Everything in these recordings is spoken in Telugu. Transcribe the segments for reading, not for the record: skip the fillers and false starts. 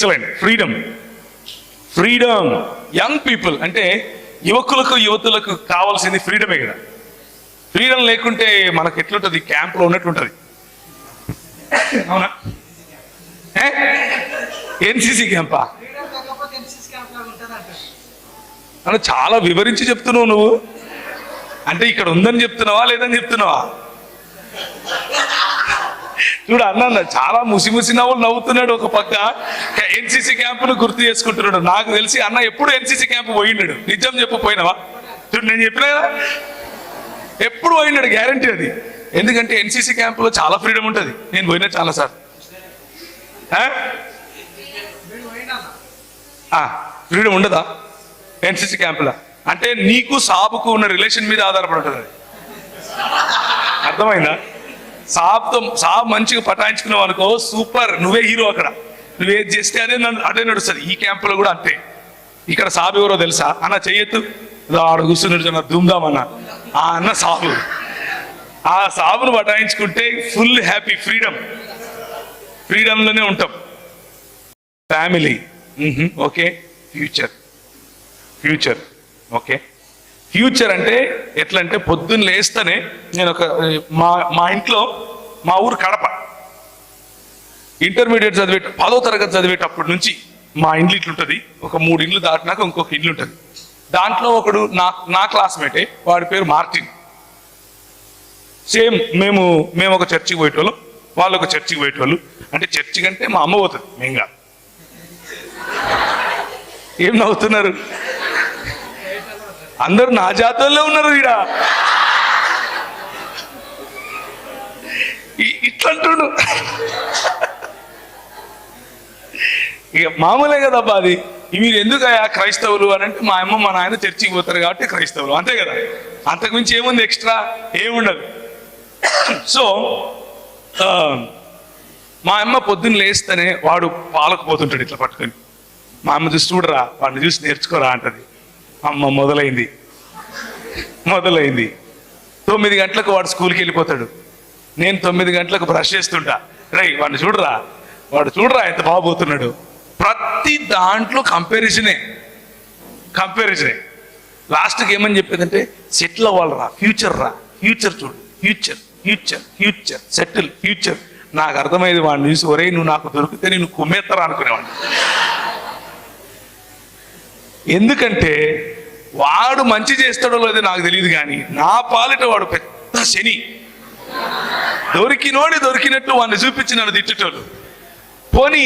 Excellent. Freedom. Freedom. Young people అంటే యువకులకు యువతులకు కావాల్సింది ఫ్రీడమే కదా. ఫ్రీడమ్ లేకుంటే మనకు ఎట్లుంటుంది, క్యాంప్లో ఉన్నట్లుంటుంది. అవునా? ఎన్సిసి క్యాంపా అని చాలా వివరించి చెప్తున్నావు నువ్వు. అంటే ఇక్కడ ఉందని చెప్తున్నావా లేదని చెప్తున్నావా? చూడు అన్న చాలా ముసి నవ్వులు నవ్వుతున్నాడు. ఒక పక్క ఎన్సిసి క్యాంపును గుర్తు చేసుకుంటున్నాడు. నాకు తెలిసి అన్న ఎప్పుడు ఎన్సిసి క్యాంప్ పోయినాడు. నిజం చెప్పు, పోయినావా? చూడు నేను చెప్పినా కదా, ఎప్పుడు పోయినాడు, గ్యారంటీ అది. ఎందుకంటే ఎన్సిసి క్యాంపులో చాలా ఫ్రీడమ్ ఉంటుంది. నేను పోయినా చాలా సార్. ఫ్రీడమ్ ఉండదా ఎన్సిసి క్యాంపులో? అంటే నీకు సాబుకు ఉన్న రిలేషన్ మీద ఆధారపడి ఉంటుంది అది. అర్థమైందా? సాబ్ మంచిగా పటాయించుకున్నావు అనుకో, సూపర్, నువ్వే హీరో. అక్కడ నువ్వేది చేస్తే అదే నడుస్తుంది. ఈ క్యాంపులో కూడా అంతే. ఇక్కడ సాబు ఎవరో తెలుసా? అన్న చెయ్యొద్దు, ఆడ కూర్చున్నాడు ధూమ్ధామ్ ఆ అన్న సాబు. ఆ సాబును పటాయించుకుంటే ఫుల్ హ్యాపీ. ఫ్రీడమ్లోనే ఉంటాం. Family okay. Future okay. Future అంటే ఎట్లా అంటే పొద్దున్న లేస్తేనే నేను మా ఇంట్లో, మా ఊరు కడప, ఇంటర్మీడియట్ 10వ తరగతి చదివేటప్పటి నుంచి మా ఇండ్లు ఇట్లుంటుంది. ఒక 3 ఇండ్లు దాటినాక ఇంకొక ఇల్లు ఉంటుంది. దాంట్లో ఒకడు నా క్లాస్మేటే, వాడి పేరు మార్టిన్. సేమ్ మేము ఒక చర్చికి పోయేటోళ్ళు, వాళ్ళు ఒక చర్చికి పోయేటోళ్ళు. అంటే చర్చి కంటే మా అమ్మ పోతుంది, మేము కాదు. ఏం నవ్వుతున్నారు? అందరూ నా జాతరలో ఉన్నారు ఈడ. ఇట్లంటుడు ఇక మామూలే కదబ్బా అది. మీరు ఎందుకు క్రైస్తవులు అని అంటే, మా అమ్మ మా నాయన చర్చికి పోతారు కాబట్టి క్రైస్తవులు, అంతే కదా. అంతకుమించి ఏముంది, ఎక్స్ట్రా ఏముండదు. సో మా అమ్మ పొద్దున్న లేస్తేనే వాడు పాలకు పోతుంటాడు ఇట్లా పట్టుకొని. మా అమ్మ చూసి చూడరా, వాడిని చూసి నేర్చుకోరా అంటది. అమ్మ మొదలైంది. 9 గంటలకు వాడు స్కూల్కి వెళ్ళిపోతాడు. నేను 9 గంటలకు బ్రష్ చేస్తుంటా. వాడిని చూడరా ఎంత బాగుపోతున్నాడు. ప్రతి దాంట్లో కంపారిజనే. లాస్ట్కి ఏమని చెప్పేదంటే, సెటిల్ అవ్వాలరా, ఫ్యూచర్ చూడు, ఫ్యూచర్ సెటిల్, ఫ్యూచర్. నాకు అర్థమైంది. వాడిని చూసి ఒరే నువ్వు నాకు దొరికితే నేను కుమ్మేత్తరా అనుకునేవాడిని. ఎందుకంటే వాడు మంచి చేస్తాడో లేదో నాకు తెలియదు, కానీ నా పాలిట వాడు పెద్ద శని. దొరికినట్టు వాడిని చూపించి నన్ను తిట్టేటోళ్ళు. పోనీ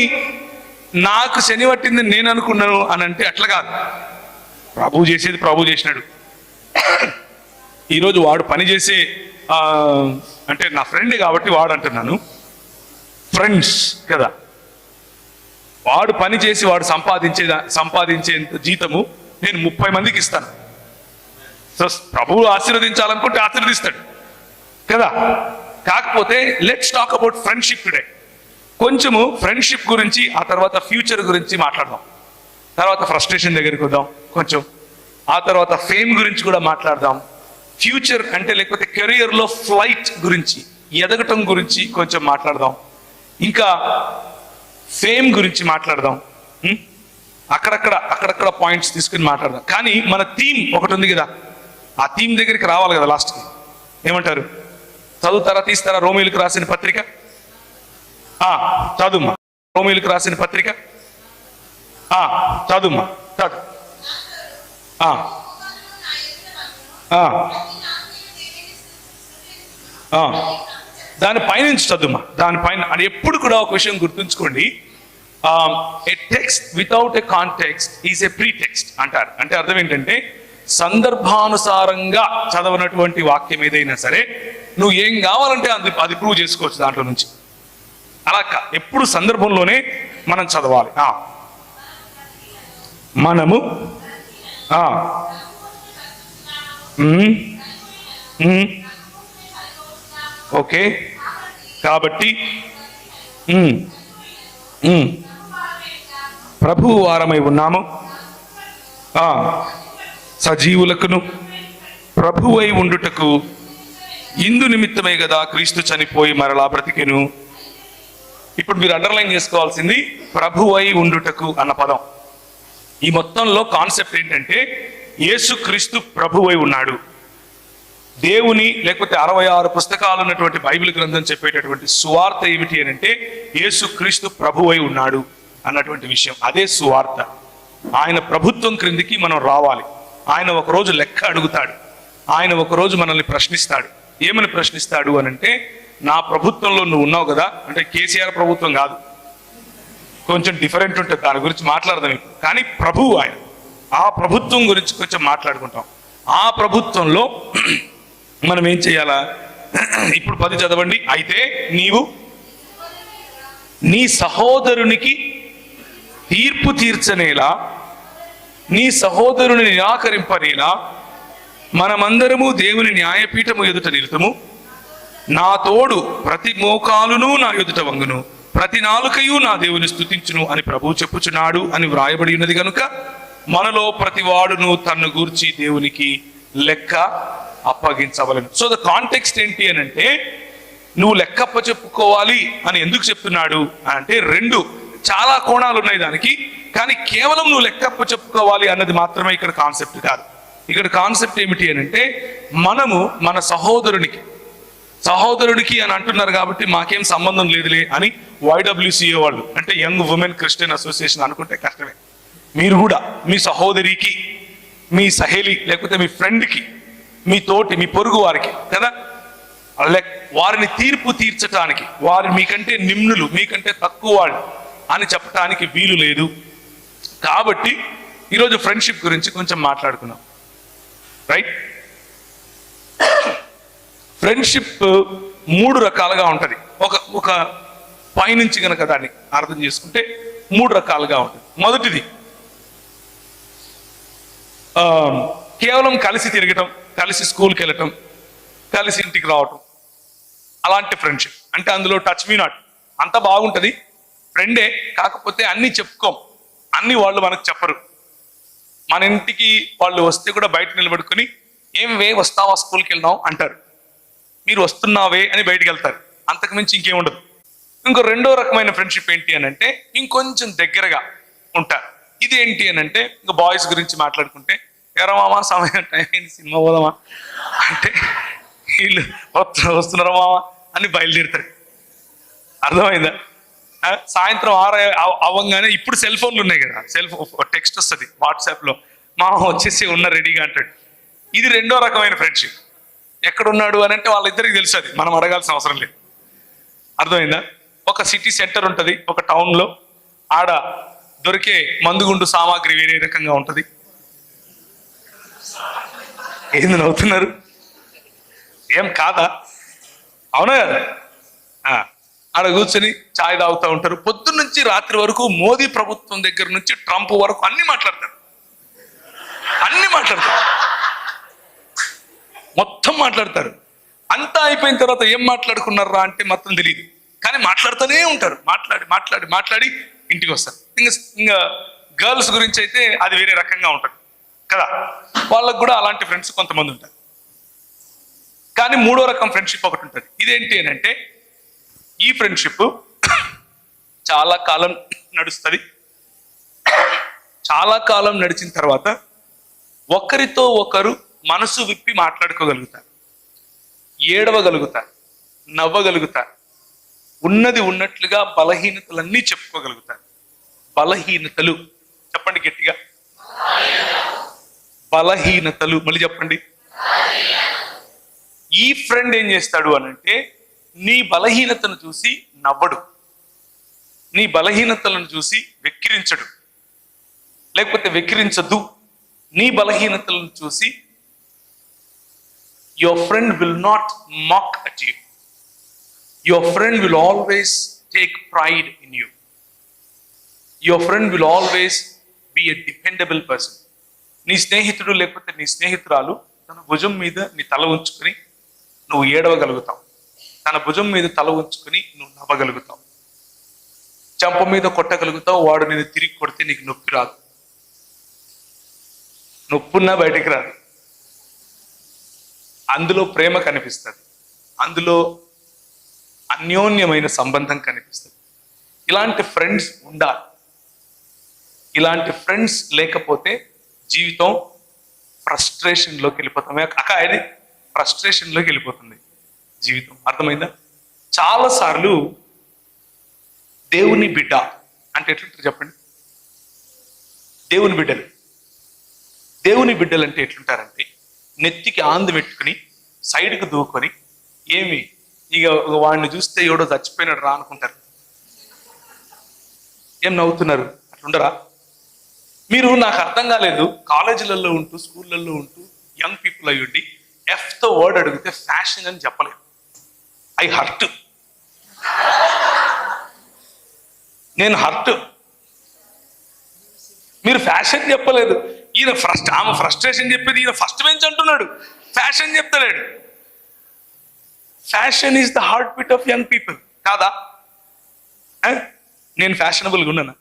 నాకు శని పట్టింది నేను అనుకున్నాను అని అంటే అట్లా కాదు. ప్రభు చేసేది ప్రభు చేసినాడు. ఈరోజు వాడు పని చేసే అంటే నా ఫ్రెండ్ కాబట్టి వాడు అంటున్నాను, ఫ్రెండ్స్ కదా. వాడు పని చేసి వాడు సంపాదించేంత జీతము నేను 30 మందికి ఇస్తాను. సో ప్రభువు ఆశీర్వదించాలనుకుంటే ఆశీర్వదిస్తాడు కదా. కాకపోతే let's talk about friendship today. కొంచెము ఫ్రెండ్షిప్ గురించి, ఆ తర్వాత ఫ్యూచర్ గురించి మాట్లాడదాం. తర్వాత ఫ్రస్ట్రేషన్ దగ్గరికి వద్దాం కొంచెం. ఆ తర్వాత ఫేమ్ గురించి కూడా మాట్లాడదాం. ఫ్యూచర్ అంటే లేకపోతే కెరియర్లో ఫ్లైట్ గురించి, ఎదగటం గురించి కొంచెం మాట్లాడదాం. ఇంకా ఫేమ్ గురించి మాట్లాడదాం. అక్కడక్కడ పాయింట్స్ తీసుకుని మాట్లాడదాం. కానీ మన థీమ్ ఒకటి ఉంది కదా, ఆ థీమ్ దగ్గరికి రావాలి కదా లాస్ట్కి. ఏమంటారు? చదువుతారా, తీస్తారా? రోమిలకు రాసిన పత్రిక చదువుమా. రోమిలకు రాసిన పత్రిక చదువుమా, చదువు. దాని పైనుంచి చదువుమా. దానిపైన అది ఎప్పుడు కూడా ఒక విషయం గుర్తుంచుకోండి. A text without a context is a pretext అంటారు. అంటే అర్థం ఏంటంటే, సందర్భానుసారంగా చదవనటువంటి వాక్యం ఏదైనా సరే నువ్వు ఏం కావాలంటే అది ప్రూవ్ చేసుకోవచ్చు దాంట్లో నుంచి. అలా ఎప్పుడు సందర్భంలోనే మనం చదవాలి. మనము ఓకే. కాబట్టి ప్రభు వారమై ఉన్నాము. సజీవులకును ప్రభువై ఉండుటకు ఇందు నిమిత్తమే కదా క్రీస్తు చనిపోయి మరలా బ్రతికెను. ఇప్పుడు మీరు అండర్లైన్ చేసుకోవాల్సింది ప్రభువై ఉండుటకు అన్న పదం. ఈ మొత్తంలో కాన్సెప్ట్ ఏంటంటే యేసుక్రీస్తు ప్రభువై ఉన్నాడు. దేవుని లేకపోతే 66 పుస్తకాలు ఉన్నటువంటి బైబిల్ గ్రంథం చెప్పేటటువంటి సువార్త ఏమిటి అని అంటే యేసుక్రీస్తు ప్రభువై ఉన్నాడు అన్నటువంటి విషయం. అదే సువార్త. ఆయన ప్రభుత్వం క్రిందికి మనం రావాలి. ఆయన ఒకరోజు లెక్క అడుగుతాడు. ఆయన ఒకరోజు మనల్ని ప్రశ్నిస్తాడు. ఏమని ప్రశ్నిస్తాడు అని అంటే, నా ప్రభుత్వంలో నువ్వు ఉన్నావు కదా, అంటే కేసీఆర్ ప్రభుత్వం కాదు, కొంచెం డిఫరెంట్ ఉంటుంది, దాని గురించి మాట్లాడదాం ఇప్పుడు. కానీ ప్రభువు ఆయన, ఆ ప్రభుత్వం గురించి కొంచెం మాట్లాడుకుంటాం. ఆ ప్రభుత్వంలో మనం ఏం చేయాలా? ఇప్పుడు 10 చదవండి. అయితే నీవు నీ సహోదరునికి తీర్పు తీర్చనేలా, నీ సహోదరుని నిరాకరింపనేలా మనమందరము దేవుని న్యాయపీఠము ఎదుట నిలుతుము. నా తోడు ప్రతి మోకాలును నా ఎదుట వంగును, ప్రతి నాలుకయు నా దేవుని స్తుతించును అని ప్రభువు చెప్పుచున్నాడు అని వ్రాయబడి ఉన్నది కనుక మనలో ప్రతి వాడును తన్ను గూర్చి దేవునికి లెక్క అప్పగించవలను. సో ద కాంటెక్స్ట్ ఏంటి అని అంటే, నువ్వు లెక్క అప్పచెప్పుకోవాలి అని ఎందుకు చెప్తున్నాడు అంటే, చాలా కోణాలు ఉన్నాయి దానికి. కానీ కేవలం నువ్వు లెక్క అప్పచెప్పుకోవాలి అన్నది మాత్రమే ఇక్కడ కాన్సెప్ట్ కాదు. ఇక్కడ కాన్సెప్ట్ ఏమిటి అని అంటే, మనము మన సహోదరుడికి అని అంటున్నారు కాబట్టి మాకేం సంబంధం లేదులే అని YWCA వాళ్ళు, అంటే యంగ్ ఉమెన్ క్రిస్టియన్ అసోసియేషన్ అనుకుంటే కష్టమే. మీరు కూడా మీ సహోదరికి, మీ సహేలి, లేకపోతే మీ ఫ్రెండ్కి, మీ తోటి, మీ పొరుగు వారికి కదా, వారిని తీర్పు తీర్చటానికి, వారు మీకంటే నిమ్నులు, మీకంటే తక్కువ వాళ్ళు అని చెప్పటానికి వీలు లేదు. కాబట్టి ఈరోజు ఫ్రెండ్షిప్ గురించి కొంచెం మాట్లాడుకున్నాం. రైట్? ఫ్రెండ్షిప్ 3 రకాలుగా ఉంటుంది. ఒక పైనుంచి కనుక దాన్ని అర్థం చేసుకుంటే 3 రకాలుగా ఉంటుంది. మొదటిది కేవలం కలిసి తిరగటం, కలిసి స్కూల్కి వెళ్ళటం, కలిసి ఇంటికి రావటం, అలాంటి ఫ్రెండ్షిప్. అంటే అందులో టచ్ మీ నాట్, అంత బాగుంటుంది, ఫ్రెండే, కాకపోతే అన్నీ చెప్పుకోం, అన్ని వాళ్ళు మనకు చెప్పరు. మన ఇంటికి వాళ్ళు వస్తే కూడా బయట నిలబడుకొని ఏం వే వస్తావా స్కూల్కి వెళ్దాం అంటారు, మీరు వస్తున్నావే అని బయటికి వెళ్తారు, అంతకు మించి ఇంకేముండదు. ఇంకో రెండో రకమైన ఫ్రెండ్షిప్ ఏంటి అని అంటే, ఇంకొంచెం దగ్గరగా ఉంటారు. ఇది ఏంటి అని అంటే, ఇంకా బాయ్స్ గురించి మాట్లాడుకుంటే, ఎరా మామా సమయం టైం అయింది సినిమా పోదామా అంటే వీళ్ళు వస్తున్నారా మామా అని బయలుదేరుతారు. అర్థమైందా? సాయంత్రం 6 అవ్వగానే ఇప్పుడు సెల్ ఫోన్లు ఉన్నాయి కదా, టెక్స్ట్ వస్తుంది వాట్సాప్లో, మామ వచ్చేసి ఉన్న రెడీగా అంటాడు. ఇది రెండో రకమైన ఫ్రెండ్షిప్. ఎక్కడున్నాడు అని అంటే వాళ్ళిద్దరికి తెలుసు, అది మనం అడగాల్సిన అవసరం లేదు. అర్థమైందా? ఒక సిటీ సెంటర్ ఉంటుంది ఒక టౌన్లో, ఆడ దొరికే మందుగుండు సామాగ్రి వేరే రకంగా ఉంటుంది. ఏంది నవ్వుతున్నారు? ఏం కాదా? అవునా కదా? ఆడ కూర్చొని ఛాయ్ తాగుతూ ఉంటారు. పొద్దున్న నుంచి రాత్రి వరకు మోదీ ప్రభుత్వం దగ్గర నుంచి ట్రంప్ వరకు అన్ని మాట్లాడతారు, మొత్తం మాట్లాడతారు. అంతా అయిపోయిన తర్వాత ఏం మాట్లాడుకున్నారా అంటే మొత్తం తెలియదు, కానీ మాట్లాడుతూనే ఉంటారు. మాట్లాడి ఇంటికి వస్తారు. ఇంకా గర్ల్స్ గురించి అయితే అది వేరే రకంగా ఉంటుంది కదా, వాళ్ళకు కూడా అలాంటి ఫ్రెండ్స్ కొంతమంది ఉంటారు. కానీ 3వ రకం ఫ్రెండ్షిప్ ఒకటి ఉంటుంది. ఇదేంటి అని అంటే, ఈ ఫ్రెండ్షిప్ చాలా కాలం నడుస్తుంది. చాలా కాలం నడిచిన తర్వాత ఒకరితో ఒకరు మనసు విప్పి మాట్లాడుకోగలుగుతారు, ఏడవగలుగుతారు, నవ్వగలుగుతారు, ఉన్నది ఉన్నట్లుగా బలహీనతలన్నీ చెప్పుకోగలుగుతారు. బలహీనతలు చెప్పండి గట్టిగా, బలహీనతలు. మళ్ళీ చెప్పండి. ఈ ఫ్రెండ్ ఏం చేస్తాడు అనంటే, నీ బలహీనతను చూసి నవ్వడు, నీ బలహీనతలను చూసి వెక్కిరించడు, లేకపోతే వెక్కిరించదు. నీ బలహీనతలను చూసి your friend will not mock at you. Your friend will always take pride in you. Your friend will always be a dependable person. నీ స్నేహితుడు లేకపోతే నీ స్నేహితురాలు తన భుజం మీద నీ తల ఉంచుకొని నువ్వు ఏడవగలుగుతావు, తన భుజం మీద తల ఉంచుకొని నువ్వు నవ్వగలుగుతావు, చెంప మీద కొట్టగలుగుతావు. వాడు నేను తిరిగి కొడితే నీకు నొప్పి రాదు, నొప్పున్నా బయటికి రాదు. అందులో ప్రేమ కనిపిస్తుంది, అందులో అన్యోన్యమైన సంబంధం కనిపిస్తుంది. ఇలాంటి ఫ్రెండ్స్ ఉండాలి. ఇలాంటి ఫ్రెండ్స్ లేకపోతే జీవితం ఫ్రస్ట్రేషన్లోకి వెళ్ళిపోతాం. అది ఫ్రస్ట్రేషన్లోకి వెళ్ళిపోతుంది జీవితం. అర్థమైందా? చాలాసార్లు దేవుని బిడ్డ అంటే ఎట్లుంటారు చెప్పండి? దేవుని బిడ్డలు అంటే ఎట్లుంటారంటే నెత్తికి ఆందు పెట్టుకుని సైడ్కి దూకొని ఏమి ఇక వాడిని చూస్తే ఎవడో చచ్చిపోయినాడు రా అనుకుంటారు. ఏం నవ్వుతున్నారు? అట్లుండరా మీరు? నాకు అర్థం కాలేదు. కాలేజీలలో ఉంటూ స్కూళ్ళల్లో ఉంటూ యంగ్ పీపుల్ అయ్యుండి ఎఫ్తో వర్డ్ అడిగితే ఫ్యాషన్ అని చెప్పలేదు. I hurt. నేను హర్ట్. మీరు ఫ్యాషన్ చెప్పలేదు. ఆమె ఫ్రస్ట్రేషన్ చెప్పేది ఈయన ఫస్ట్ బెంచ్ అంటున్నాడు, ఫ్యాషన్ చెప్తలేడు. Fashion is the heart beat of young people కాదా? నేను ఫ్యాషనబుల్గా ఉన్నాను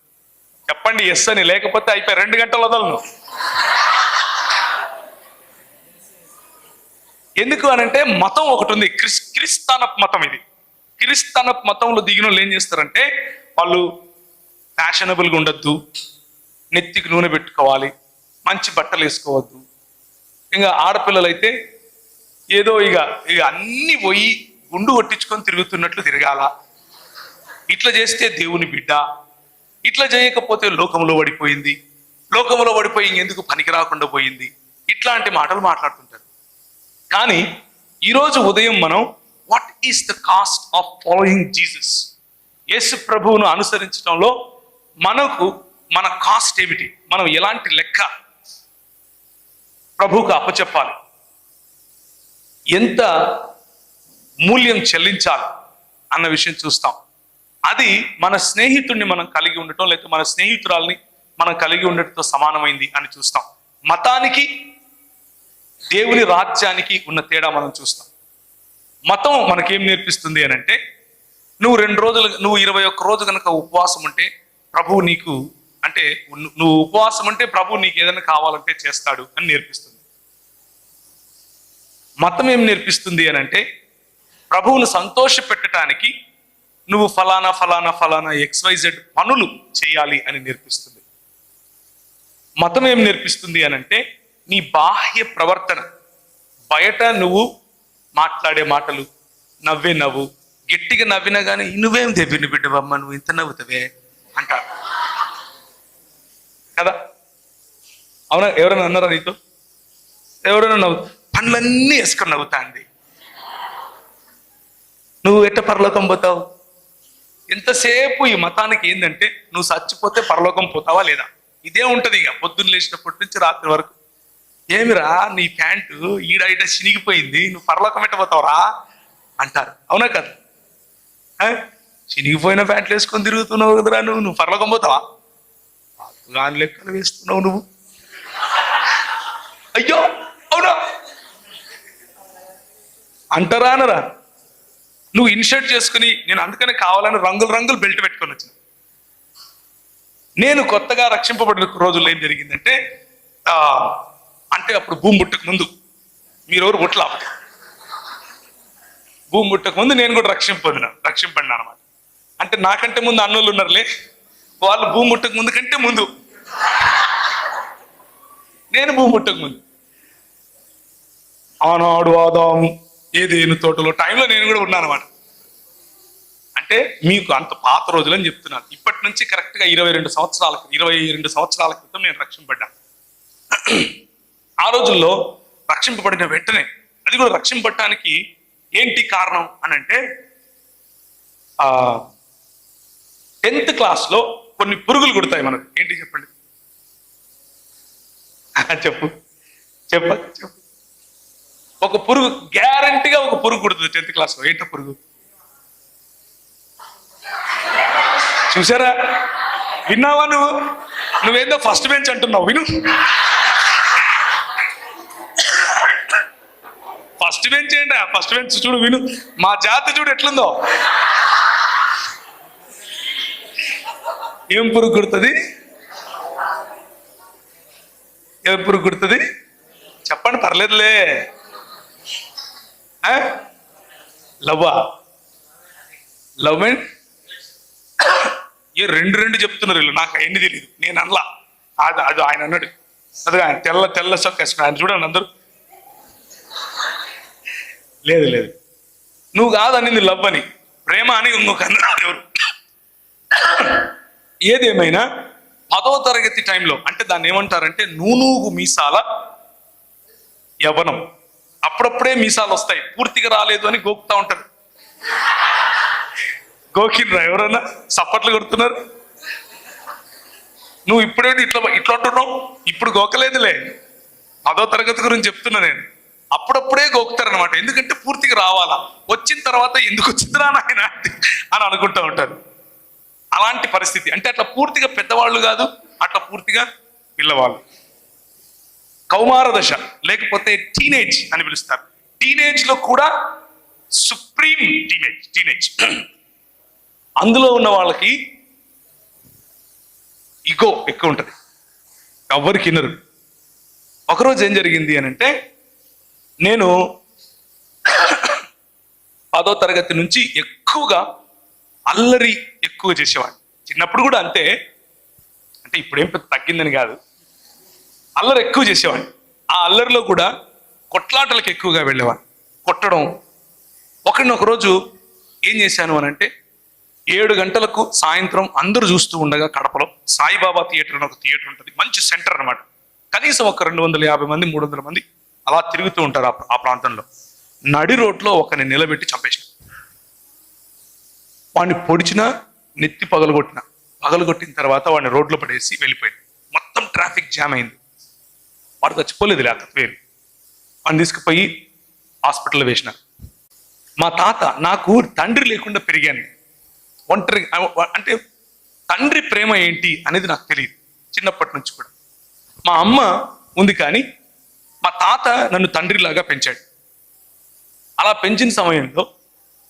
చెప్పండి ఎస్ అని, లేకపోతే అయిపోయి 2 గంటలు వదలను. ఎందుకు అనంటే మతం ఒకటి ఉంది, క్రిస్తానప్ మతం. ఇది క్రిస్తానప్ మతంలో దిగిన వాళ్ళు ఏం చేస్తారంటే వాళ్ళు ఫ్యాషనబుల్గా ఉండొద్దు, నెత్తికి నూనె పెట్టుకోవాలి, మంచి బట్టలు వేసుకోవద్దు. ఇంకా ఆడపిల్లలు అయితే ఏదో ఇక అన్ని పోయి గుండు కొట్టించుకొని తిరుగుతున్నట్లు తిరగాల. ఇట్లా చేస్తే దేవుని బిడ్డ, ఇట్లా చేయకపోతే లోకంలో పడిపోయింది, లోకంలో పడిపోయి ఇంకెందుకు పనికి రాకుండా పోయింది, ఇట్లాంటి మాటలు మాట్లాడుతుంటారు. కానీ ఈరోజు ఉదయం మనం what is the cost of following Jesus, యేసు ప్రభువును అనుసరించడంలో మన కాస్ట్ ఏమిటి, మనం ఎలాంటి లెక్క ప్రభువుకు అప్పచెప్పాలి, ఎంత మూల్యం చెల్లించాలి అన్న విషయం చూస్తాం. అది మన స్నేహితుడిని మనం కలిగి ఉండటం, లేకపోతే మన స్నేహితురాల్ని మనం కలిగి ఉండటంతో సమానమైంది అని చూస్తాం. మతానికి దేవుని రాజ్యానికి ఉన్న తేడా మనం చూస్తాం. మతం మనకేం నేర్పిస్తుంది అని అంటే నువ్వు 21 రోజు కనుక ఉపవాసం ఉంటే ప్రభువు నీకు అంటే నువ్వు ఉపవాసం అంటే ప్రభువు నీకు ఏదైనా కావాలంటే చేస్తాడు అని నేర్పిస్తుంది. మతం ఏం నేర్పిస్తుంది అని అంటే ప్రభువును సంతోష పెట్టడానికి నువ్వు ఫలానా ఫలానా ఫలానా XYZ పనులు చేయాలి అని నేర్పిస్తుంది. మతం ఏం నేర్పిస్తుంది అని అంటే నీ బాహ్య ప్రవర్తన, బయట నువ్వు మాట్లాడే మాటలు, నవ్వే నవ్వు, గట్టిగా నవ్వినా కానీ నువ్వేం తెవ్విని బిడ్డవమ్మ, నువ్వు ఇంత నవ్వుతావే అంటారు కదా? అవునా? ఎవరైనా అన్నారా నీతో? ఎవరైనా పండ్లన్నీ వేసుకొని నవ్వుతా అండి. నువ్వు ఎట్ట పరలోకం పోతావు? ఎంతసేపు ఈ మతానికి ఏంటంటే నువ్వు చచ్చిపోతే పరలోకం పోతావా లేదా, ఇదే ఉంటది. ఇక పొద్దున్న లేచినప్పటి నుంచి రాత్రి వరకు ఏమిరా నీ ప్యాంటు ఈడ చినిగిపోయింది, నువ్వు పరలోకం ఎట్టబోతావురా అంటారు. అవునా కదా? చినిగిపోయిన ప్యాంట్లు వేసుకొని తిరుగుతున్నావు కదరా, నువ్వు పరలోకం పోతావా? గాని లెక్కలు వేస్తున్నావు నువ్వు. అయ్యో అవునా అంటారా అనరా? నువ్వు ఇన్షర్ట్ చేసుకుని, నేను అందుకనే కావాలని రంగులు బెల్ట్ పెట్టుకొని వచ్చిన. నేను కొత్తగా రక్షింపబడిన రోజుల్లో ఏం జరిగిందంటే అంటే అప్పుడు భూమి పుట్టక ముందు, మీరెవరు పుట్టలా, భూమి పుట్టక ముందు నేను కూడా రక్షింపడినా అనమాట. అంటే నాకంటే ముందు అన్నోళ్ళు ఉన్నారులే, వాళ్ళు భూమి పుట్టక ముందు కంటే ముందు, నేను భూమి పుట్టక ముందు. ఆనాడు ఆదాము ఏదేను తోటలో టైంలో నేను కూడా ఉన్నాను అనమాట. అంటే మీకు అంత పాత రోజులని చెప్తున్నాను. ఇప్పటి నుంచి కరెక్ట్గా 22 సంవత్సరాల క్రితం నేను రక్షింపడ్డా. ఆ రోజుల్లో రక్షింపబడిన వెంటనే, అది కూడా రక్షింపడటానికి ఏంటి కారణం అని అంటే 10th క్లాస్లో కొన్ని పురుగులు కుడతాయి మనకు. ఏంటి చెప్పండి? చెప్పు. ఒక పురుగు, గ్యారంటీగా ఒక పురుగు కుడుతుంది 10th క్లాస్లో. ఏంటో పురుగు చూసారా? విన్నావా? నువ్వేందో ఫస్ట్ బెంచ్ అంటున్నావు, విను. ఫస్ట్ బెంచ్ ఏంటా? ఫస్ట్ బెంచ్ చూడు, విను. మా జాతి చూడు ఎట్లుందో. ఏం పురుగు కుడుతుంది? ఏం పురుగు కుడుతుంది చెప్పండి, పర్లేదులే. లవ్ మీన్ రెండు రెండు చెప్తున్నారు వీళ్ళు, నాకు ఎన్ని తెలియదు, నేను అనలా. అది అది ఆయన అన్నాడు, అది ఆయన తెల్ల తెల్ల సొక్క వేసుకుని ఆయన చూడండి అందరూ. లేదు లేదు, నువ్వు కాదనింది లవ్ అని, ప్రేమ అని ఇంకొక అన్నారు ఎవరు. ఏదేమైనా 10వ తరగతి టైంలో, అంటే దాన్ని ఏమంటారంటే నూనూగు మీసాల యవ్వనం. అప్పుడప్పుడే మీసాలు వస్తాయి, పూర్తిగా రాలేదు అని గోకుతా ఉంటారు. గోకిండ్రా ఎవరన్నా? చప్పట్లు కొడుతున్నారు. నువ్వు ఇప్పుడేంటి ఇట్లా ఇట్లా అంటున్నావు? ఇప్పుడు గోకలేదులే, 10వ తరగతి గురించి చెప్తున్నా నేను. అప్పుడప్పుడే గోకుతారనమాట, ఎందుకంటే పూర్తిగా రావాలా, వచ్చిన తర్వాత ఎందుకు వచ్చిందిరా నాయన అని అనుకుంటూ ఉంటారు. అలాంటి పరిస్థితి, అంటే అట్లా పూర్తిగా పెద్దవాళ్ళు కాదు, అట్లా పూర్తిగా పిల్లవాళ్ళు. కౌమార దశ లేకపోతే టీనేజ్ అని పిలుస్తారు. టీనేజ్ లో కూడా సుప్రీం టీనేజ్ అందులో ఉన్న వాళ్ళకి ఇగో ఎక్కువ ఉంటుంది, ఎవరికి వినరు. ఒకరోజు ఏం జరిగింది అని అంటే, నేను 10వ తరగతి నుంచి ఎక్కువగా అల్లరి ఎక్కువ చేసేవాడిని. చిన్నప్పుడు కూడా అంతే, అంటే ఇప్పుడేం పెద్ద తగ్గిందని కాదు, అల్లరి ఎక్కువ చేసేవాడిని. ఆ అల్లరిలో కూడా కొట్లాటలకు ఎక్కువగా వెళ్ళేవాడిని, కొట్టడం. ఒకరోజు ఏం చేశాను అని అంటే, 7 గంటలకు సాయంత్రం అందరూ చూస్తూ ఉండగా కడపలో సాయిబాబా థియేటర్ అని ఒక థియేటర్ ఉంటుంది, మంచి సెంటర్ అనమాట. కనీసం ఒక 250 మంది 300 మంది అలా తిరుగుతూ ఉంటారు ఆ ప్రాంతంలో. నడి రోడ్లో ఒకరిని నిలబెట్టి చంపేశాను. వాడిని పొడిచిన, నెత్తి పగలగొట్టిన తర్వాత వాడిని రోడ్లో పడేసి వెళ్ళిపోయాడు. మొత్తం ట్రాఫిక్ జామ్ అయింది. వాడు చచ్చిపోలేదు, లేకపోతే వేరు. వాడిని తీసుకుపోయి హాస్పిటల్లో వేసిన. మా తాత, నాకు తండ్రి లేకుండా పెరిగాను, ఒంటరి, అంటే తండ్రి ప్రేమ ఏంటి అనేది నాకు తెలియదు చిన్నప్పటి నుంచి కూడా. మా అమ్మ ఉంది కానీ మా తాత నన్ను తండ్రిలాగా పెంచాడు. అలా పెంచిన సమయంలో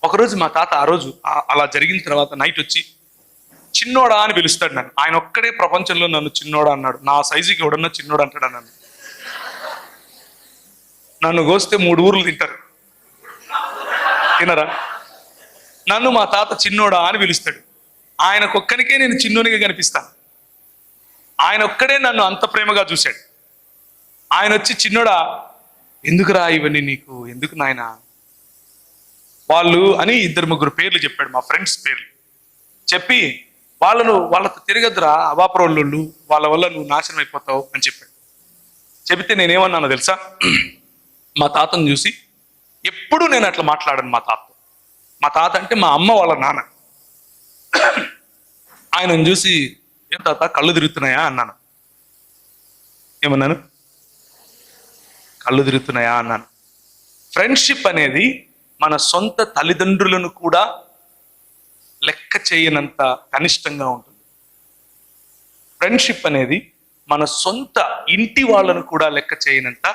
ఒకరోజు మా తాత, ఆ రోజు అలా జరిగిన తర్వాత నైట్ వచ్చి చిన్నోడా అని పిలుస్తాడు నన్ను. ఆయన ఒక్కడే ప్రపంచంలో నన్ను చిన్నోడా అన్నాడు. నా సైజుకి ఎవడన్నా చిన్నోడా అంటాడా నన్ను? నన్ను కోస్తే 3 ఊర్లు తింటారు, తినరా? నన్ను మా తాత చిన్నోడా అని పిలుస్తాడు. ఆయనకొక్కనికే నేను చిన్నోనిగా కనిపిస్తాను. ఆయన ఒక్కడే నన్ను అంత ప్రేమగా చూశాడు. ఆయన వచ్చి, చిన్నోడా ఎందుకురా ఇవన్నీ నీకు, ఎందుకు నాయన వాళ్ళు అని 2-3 పేర్లు చెప్పాడు, మా ఫ్రెండ్స్ పేర్లు చెప్పి, వాళ్ళతో తిరగద్దురా అవాపరోళ్ళు, వాళ్ళ వల్ల నువ్వు నాశనం అయిపోతావు అని చెప్పాడు. చెబితే నేనేమన్నానో తెలుసా? మా తాతను చూసి, ఎప్పుడూ నేను అట్లా మాట్లాడాను మా తాతతో. మా తాత అంటే మా అమ్మ వాళ్ళ నాన్న. ఆయనను చూసి, ఏం తాత కళ్ళు తిరుగుతున్నాయా అన్నాను. ఏమన్నాను? కళ్ళు తిరుగుతున్నాయా అన్నాను. ఫ్రెండ్షిప్ అనేది మన సొంత తల్లిదండ్రులను కూడా లెక్క చేయనంత కనిష్టంగా ఉంటుంది. ఫ్రెండ్షిప్ అనేది మన సొంత ఇంటి వాళ్ళను కూడా లెక్క చేయనంత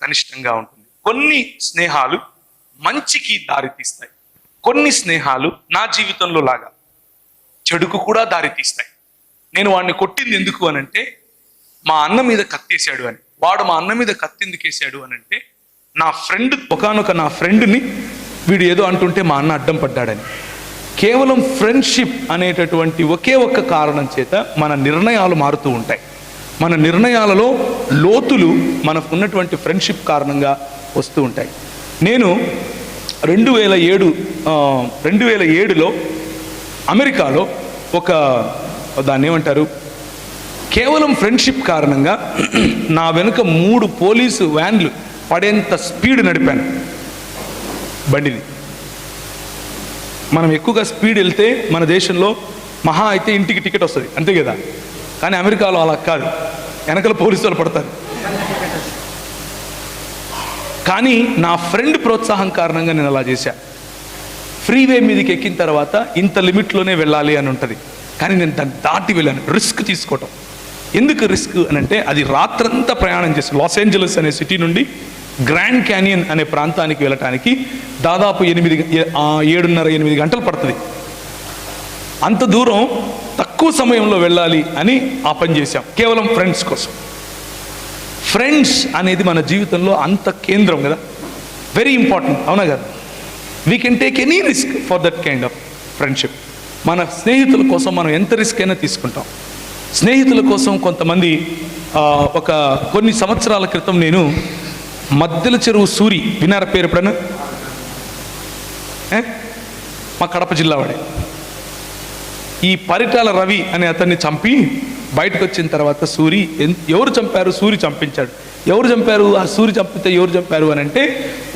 కనిష్టంగా ఉంటుంది. కొన్ని స్నేహాలు మంచికి దారితీస్తాయి, కొన్ని స్నేహాలు నా జీవితంలో లాగా చెడుకు కూడా దారితీస్తాయి. నేను వాడిని కొట్టింది ఎందుకు అనంటే, మా అన్న మీద కత్తేసాడు అని. వాడు మా అన్న మీద కత్తి ఎందుకు వేసాడు అనంటే, నా ఫ్రెండ్, ఒకానొక నా ఫ్రెండ్ని వీడు ఏదో అంటుంటే మా అన్న అడ్డం పడ్డాడని. కేవలం ఫ్రెండ్షిప్ అనేటటువంటి ఒకే ఒక్క కారణం చేత మన నిర్ణయాలు మారుతూ ఉంటాయి. మన నిర్ణయాలలో లోతులు మనకు ఉన్నటువంటి ఫ్రెండ్షిప్ కారణంగా వస్తూ ఉంటాయి. నేను 2007లో అమెరికాలో దాన్ని ఏమంటారు, కేవలం ఫ్రెండ్షిప్ కారణంగా నా వెనుక 3 పోలీసు వ్యాన్లు పడేంత స్పీడ్ నడిపాను బండిని. మనం ఎక్కువగా స్పీడ్ వెళ్తే మన దేశంలో మహా అయితే ఇంటికి టికెట్ వస్తుంది, అంతే కదా. కానీ అమెరికాలో అలా కాదు, వెనకల పోలీసు వాళ్ళు పడతారు. కానీ నా ఫ్రెండ్ ప్రోత్సాహం కారణంగా నేను అలా చేశాను. ఫ్రీవే మీదకి ఎక్కిన తర్వాత ఇంత లిమిట్లోనే వెళ్ళాలి అని ఉంటుంది, కానీ నేను దాన్ని దాటి వెళ్ళాను. రిస్క్ తీసుకోవటం. ఎందుకు రిస్క్ అని అంటే, అది రాత్రంతా ప్రయాణం చేసి లాస్ ఏంజలస్ అనే సిటీ నుండి గ్రాండ్ క్యానియన్ అనే ప్రాంతానికి వెళ్ళటానికి దాదాపు 7.5-8 గంటలు పడుతుంది. అంత దూరం తక్కువ సమయంలో వెళ్ళాలి అని ఆ పని చేశాం, కేవలం ఫ్రెండ్స్ కోసం. ఫ్రెండ్స్ అనేది మన జీవితంలో అంత కేంద్రం కదా, వెరీ ఇంపార్టెంట్, అవునా కదా. We can take any risk for that kind of friendship. మన స్నేహితుల కోసం మనం ఎంత రిస్క్ అయినా తీసుకుంటాం. స్నేహితుల కోసం కొంతమంది కొన్ని సంవత్సరాల క్రితం నేను మద్దెల చెరువు సూరి వినార పేరు ఎప్పుడన్నా? మా కడప జిల్లా వాడే. ఈ పరిటాల రవి అనే అతన్ని చంపి బయటకు వచ్చిన తర్వాత సూరి ఎవరు చంపారు? సూరి చంపించాడు. ఎవరు చంపారు? ఆ సూరి చంపితే ఎవరు చంపారు అని అంటే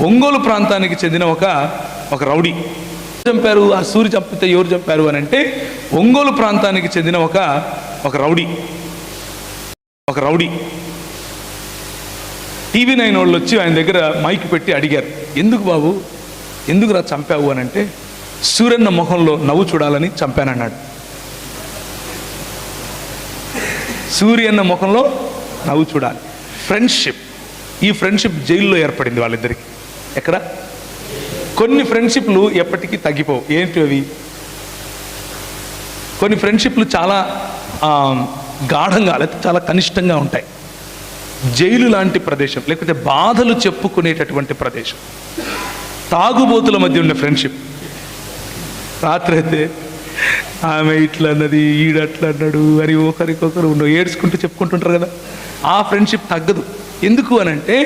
ఒంగోలు ప్రాంతానికి చెందిన ఒక రౌడీ చంపారు. ఆ సూరి చంపితే ఎవరు చంపారు అని అంటే ఒంగోలు ప్రాంతానికి చెందిన ఒక రౌడీ టీవీ 9 వాళ్ళు వచ్చి ఆయన దగ్గర మైక్ పెట్టి అడిగారు, ఎందుకు బాబు, ఎందుకురా చంపావు అని అంటే సూర్యన్న ముఖంలో నవ్వు చూడాలని చంపానన్నాడు. సూర్యన్న ముఖంలో నవ్వు చూడాలి. ఫ్రెండ్షిప్, ఈ ఫ్రెండ్షిప్ జైల్లో ఏర్పడింది వాళ్ళిద్దరికి. ఎక్కడ? కొన్ని ఫ్రెండ్షిప్లు ఎప్పటికీ తగ్గిపోవు. ఏంటి అవి? కొన్ని ఫ్రెండ్షిప్లు చాలా గాఢంగా లేకపోతే చాలా కనిష్టంగా ఉంటాయి. జైలు లాంటి ప్రదేశం, లేకపోతే బాధలు చెప్పుకునేటటువంటి ప్రదేశం, తాగుబోతుల మధ్య ఉండే ఫ్రెండ్షిప్. రాత్రి అయితే ఆమె ఇట్లా అన్నది, ఈడు అట్లా అన్నాడు అని ఒకరికొకరు ఏడ్చుకుంటూ చెప్పుకుంటుంటారు కదా, ఆ ఫ్రెండ్షిప్ తగ్గదు. ఎందుకు అని అంటే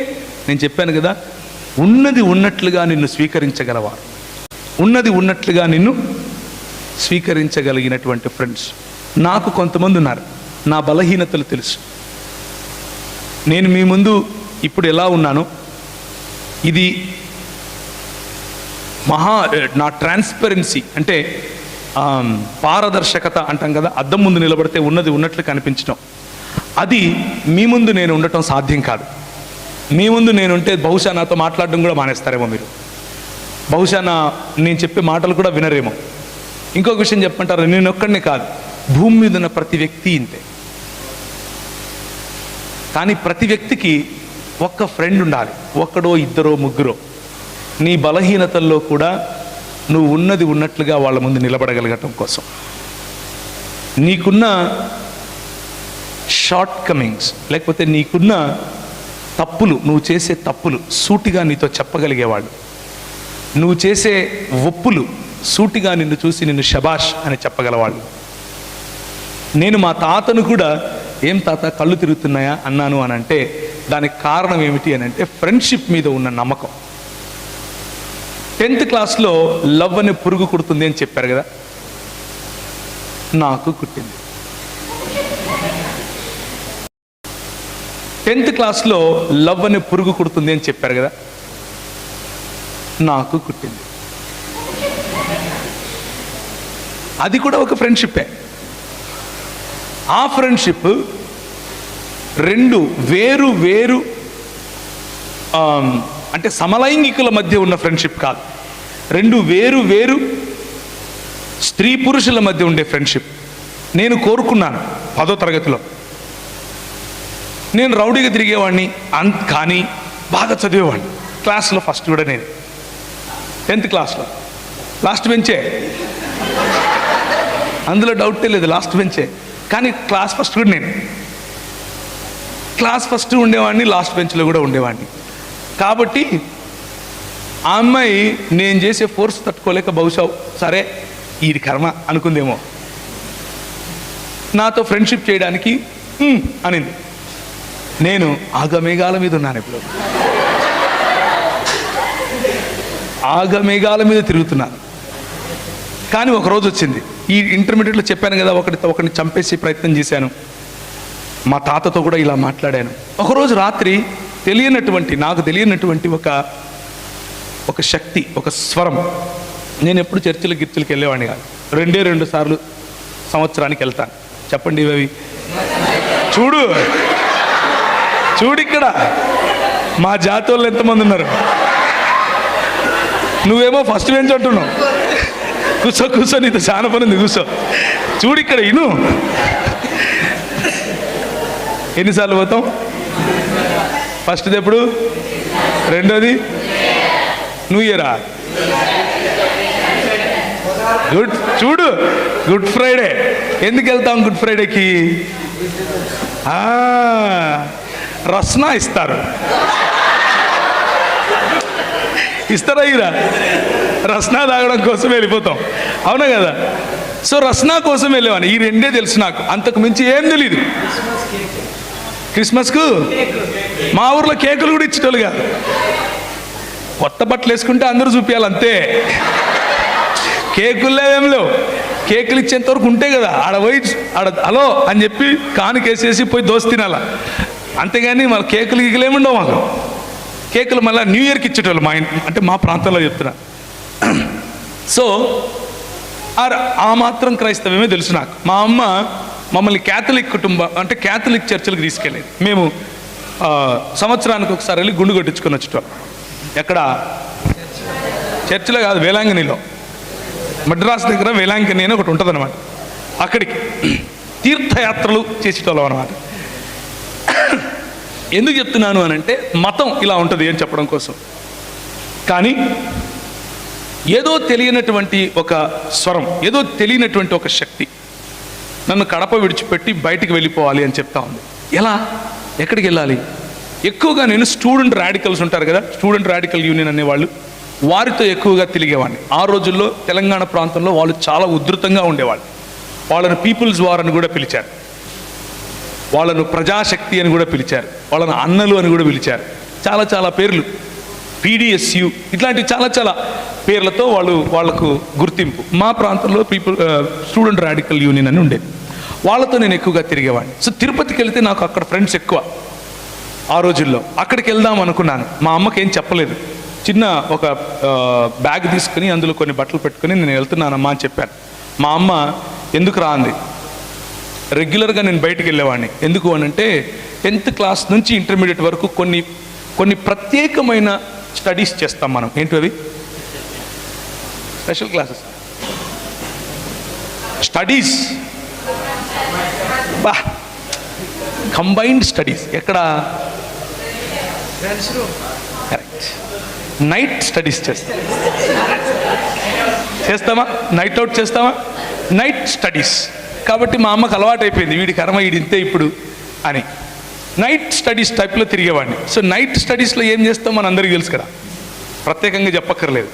నేను చెప్పాను కదా, ఉన్నది ఉన్నట్లుగా నిన్ను స్వీకరించగలవారు, ఉన్నది ఉన్నట్లుగా నిన్ను స్వీకరించగలిగినటువంటి ఫ్రెండ్స్. నాకు కొంతమంది ఉన్నారు, నా బలహీనతలు తెలుసు. నేను మీ ముందు ఇప్పుడు ఎలా ఉన్నానో ఇది నా ట్రాన్స్పరెన్సీ అంటే పారదర్శకత అంటాం కదా, అద్దం ముందు నిలబడితే ఉన్నది ఉన్నట్లు కనిపించడం, అది మీ ముందు నేను ఉండటం సాధ్యం కాదు. మీ ముందు నేను ఉంటే బహుశా నాతో మాట్లాడడం కూడా మానేస్తారేమో మీరు, బహుశా నేను చెప్పే మాటలు కూడా వినరేమో. ఇంకొక విషయం చెప్పంటారు, నేను ఒక్కడినే కాదు, భూమి మీద ఉన్న ప్రతి వ్యక్తి ఇంతే. కానీ ప్రతి వ్యక్తికి ఒక్క ఫ్రెండ్ ఉండాలి, ఒక్కడో ఇద్దరో ముగ్గురో. నీ బలహీనతల్లో కూడా నువ్వు ఉన్నది ఉన్నట్లుగా వాళ్ళ ముందు నిలబడగలగటం కోసం, నీకున్న షార్ట్ కమింగ్స్ లేకపోతే నీకున్న తప్పులు, నువ్వు చేసే తప్పులు సూటిగా నీతో చెప్పగలిగేవాళ్ళు, నువ్వు చేసే ఒప్పులు సూటిగా నిన్ను చూసి నిన్ను శబాష్ అని చెప్పగలవాళ్ళు. నేను మా తాతను కూడా, ఏం తాత కళ్ళు తిరుగుతున్నాయా అన్నాను అని అంటే దానికి కారణం ఏమిటి అని అంటే ఫ్రెండ్షిప్ మీద ఉన్న నమ్మకం. 10th క్లాస్లో లవ్ అనే పురుగు కుడుతుంది అని చెప్పారు కదా, నాకు కుట్టింది. 10th క్లాస్లో లవ్ అనే పురుగు కుడుతుంది అని చెప్పారు కదా, నాకు కుట్టింది. అది కూడా ఒక ఫ్రెండ్షిప్పే. ఆ ఫ్రెండ్షిప్ రెండు వేరు వేరు అంటే సమలైంగికుల మధ్య ఉన్న ఫ్రెండ్షిప్ కాదు, రెండు వేరు వేరు స్త్రీ పురుషుల మధ్య ఉండే ఫ్రెండ్షిప్. నేను కోరుకున్నాను 10వ తరగతిలో, నేను రౌడీగా తిరిగేవాడిని కానీ బాగా చదివేవాడిని. క్లాస్లో ఫస్ట్ కూడా నేను 10th క్లాస్లో లాస్ట్ బెంచే, అందులో డౌటే లేదు, లాస్ట్ బెంచే. కానీ క్లాస్ ఫస్ట్ కూడా నేను, క్లాస్ ఫస్ట్ ఉండేవాడిని, లాస్ట్ బెంచ్లో కూడా ఉండేవాడిని. కాబట్టి ఆ అమ్మాయి నేను చేసే ఫోర్స్ తట్టుకోలేక బహుశా సరే ఇది కర్మ అనుకుందేమో, నాతో ఫ్రెండ్షిప్ చేయడానికి అనింది. నేను ఆగమేఘాల మీద ఉన్నాను, ఇప్పుడు ఆగమేఘాల మీద తిరుగుతున్నాను. కానీ ఒకరోజు వచ్చింది, ఈ ఇంటర్మీడియట్లో చెప్పాను కదా, ఒకరిని చంపేసి ప్రయత్నం చేశాను, మా తాతతో కూడా ఇలా మాట్లాడాను. ఒకరోజు రాత్రి నాకు తెలియనటువంటి ఒక శక్తి, ఒక స్వరం. నేను ఎప్పుడు చర్చిలకి వెళ్ళేవాడిని కాదు, 2 సార్లు సంవత్సరానికి వెళ్తాను. చెప్పండి ఇవి, చూడు ఇక్కడ మా జాతి వాళ్ళు ఎంతమంది ఉన్నారు. నువ్వేమో ఫస్ట్ బెంచ్ అంటున్నావు, కూర్చో నీతో చాలా పని ఉంది, కూర్చో. చూడు ఇక్కడ ఇను, ఎన్నిసార్లు పోతాం? ఫస్ట్ది ఎప్పుడు, రెండోది న్యూ ఇయరా, గుడ్ ఫ్రైడే. ఎందుకు వెళ్తాం గుడ్ ఫ్రైడేకి? రస్నా ఇస్తారా రస్నా తాగడం కోసం వెళ్ళిపోతాం, అవునా కదా? సో రస్నా కోసం వెళ్ళేవాడిని. ఈ రెండే తెలుసు నాకు, అంతకు మించి ఏం తెలీదు. క్రిస్మస్కు మా ఊర్లో కేకులు కూడా ఇచ్చేటోళ్ళు కాదు. కొత్త బట్టలు వేసుకుంటే అందరూ చూపించాలి అంతే. కేకుల్లో ఏం లేవు. కేకులు ఇచ్చేంత వరకు ఉంటే కదా ఆడ పోయి ఆడ హలో అని చెప్పి కానుకేసేసి పోయి దోశ తినాలా, అంతేగాని మళ్ళీ కేకులు గీకులేముండవు మాకు. కేకులు మళ్ళీ న్యూ ఇయర్కి ఇచ్చేటోళ్ళు మా ఇంటి, అంటే మా ప్రాంతంలో చెప్తున్నా. సో ఆ మాత్రం క్రైస్తవమే తెలుసు నాకు. మా అమ్మ మమ్మల్ని క్యాథలిక్ కుటుంబం, అంటే క్యాథలిక్ చర్చిలకు తీసుకెళ్ళేది. మేము సంవత్సరానికి ఒకసారి వెళ్ళి గుండు కొట్టించుకొని వచ్చేటోళ్ళం. ఎక్కడ? చర్చిలో కాదు, వేలాంగణిలో, మద్రాసు దగ్గర వేలాంగణి అని ఒకటి ఉంటుంది అనమాట. అక్కడికి తీర్థయాత్రలు చేసేటోళ్ళం అనమాట. ఎందుకు చెప్తున్నాను అని అంటే మతం ఇలా ఉంటుంది అని చెప్పడం కోసం. కానీ ఏదో తెలియనటువంటి ఒక స్వరం, ఏదో తెలియనటువంటి ఒక శక్తి నన్ను కడప విడిచిపెట్టి బయటికి వెళ్ళిపోవాలి అని చెప్తా ఉంది. ఎలా? ఎక్కడికి వెళ్ళాలి? ఎక్కువగా నేను స్టూడెంట్ రాడికల్స్ ఉంటారు కదా, స్టూడెంట్ రాడికల్ యూనియన్ అనేవాళ్ళు, వారితో ఎక్కువగా తిరిగేవాడిని. ఆ రోజుల్లో తెలంగాణ ప్రాంతంలో వాళ్ళు చాలా ఉధృతంగా ఉండేవాళ్ళు. వాళ్ళను పీపుల్స్ వార్ అని కూడా పిలిచారు, వాళ్ళను ప్రజాశక్తి అని కూడా పిలిచారు, వాళ్ళను అన్నలు అని కూడా పిలిచారు. చాలా చాలా పేర్లు, PDSU ఇట్లాంటి చాలా చాలా పేర్లతో వాళ్ళకు గుర్తింపు. మా ప్రాంతంలో స్టూడెంట్ రాడికల్ యూనియన్ అని ఉండేది. వాళ్ళతో నేను ఎక్కువగా తిరిగేవాడిని. సో తిరుపతికి వెళ్తే నాకు అక్కడ ఫ్రెండ్స్ ఎక్కువ. ఆ రోజుల్లో అక్కడికి వెళ్దాం అనుకున్నాను. మా అమ్మకి ఏం చెప్పలేదు. చిన్న ఒక బ్యాగ్ తీసుకుని అందులో కొన్ని బట్టలు పెట్టుకుని నేను వెళ్తున్నానమ్మా అని చెప్పాను. మా అమ్మ ఎందుకు రా అంది. రెగ్యులర్గా నేను బయటికి వెళ్ళేవాడిని. ఎందుకు అని అంటే 10th క్లాస్ నుంచి ఇంటర్మీడియట్ వరకు కొన్ని ప్రత్యేకమైన స్టడీస్ చేస్తాం మనం. ఏంటి అవి? స్పెషల్ క్లాసెస్, స్టడీస్, బా కంబైన్డ్ స్టడీస్. ఎక్కడ? కరెక్ట్. నైట్ స్టడీస్ చేస్తామా? నైట్ అవుట్ చేస్తామా? Night studies. కాబట్టి మా అమ్మకు అలవాటు అయిపోయింది, వీడి కర్మ వీడింతే ఇప్పుడు అని. నైట్ స్టడీస్ టైప్లో తిరిగేవాడిని. సో నైట్ స్టడీస్లో ఏం చేస్తాం మన అందరికీ తెలుసు కదా, ప్రత్యేకంగా చెప్పక్కర్లేదు.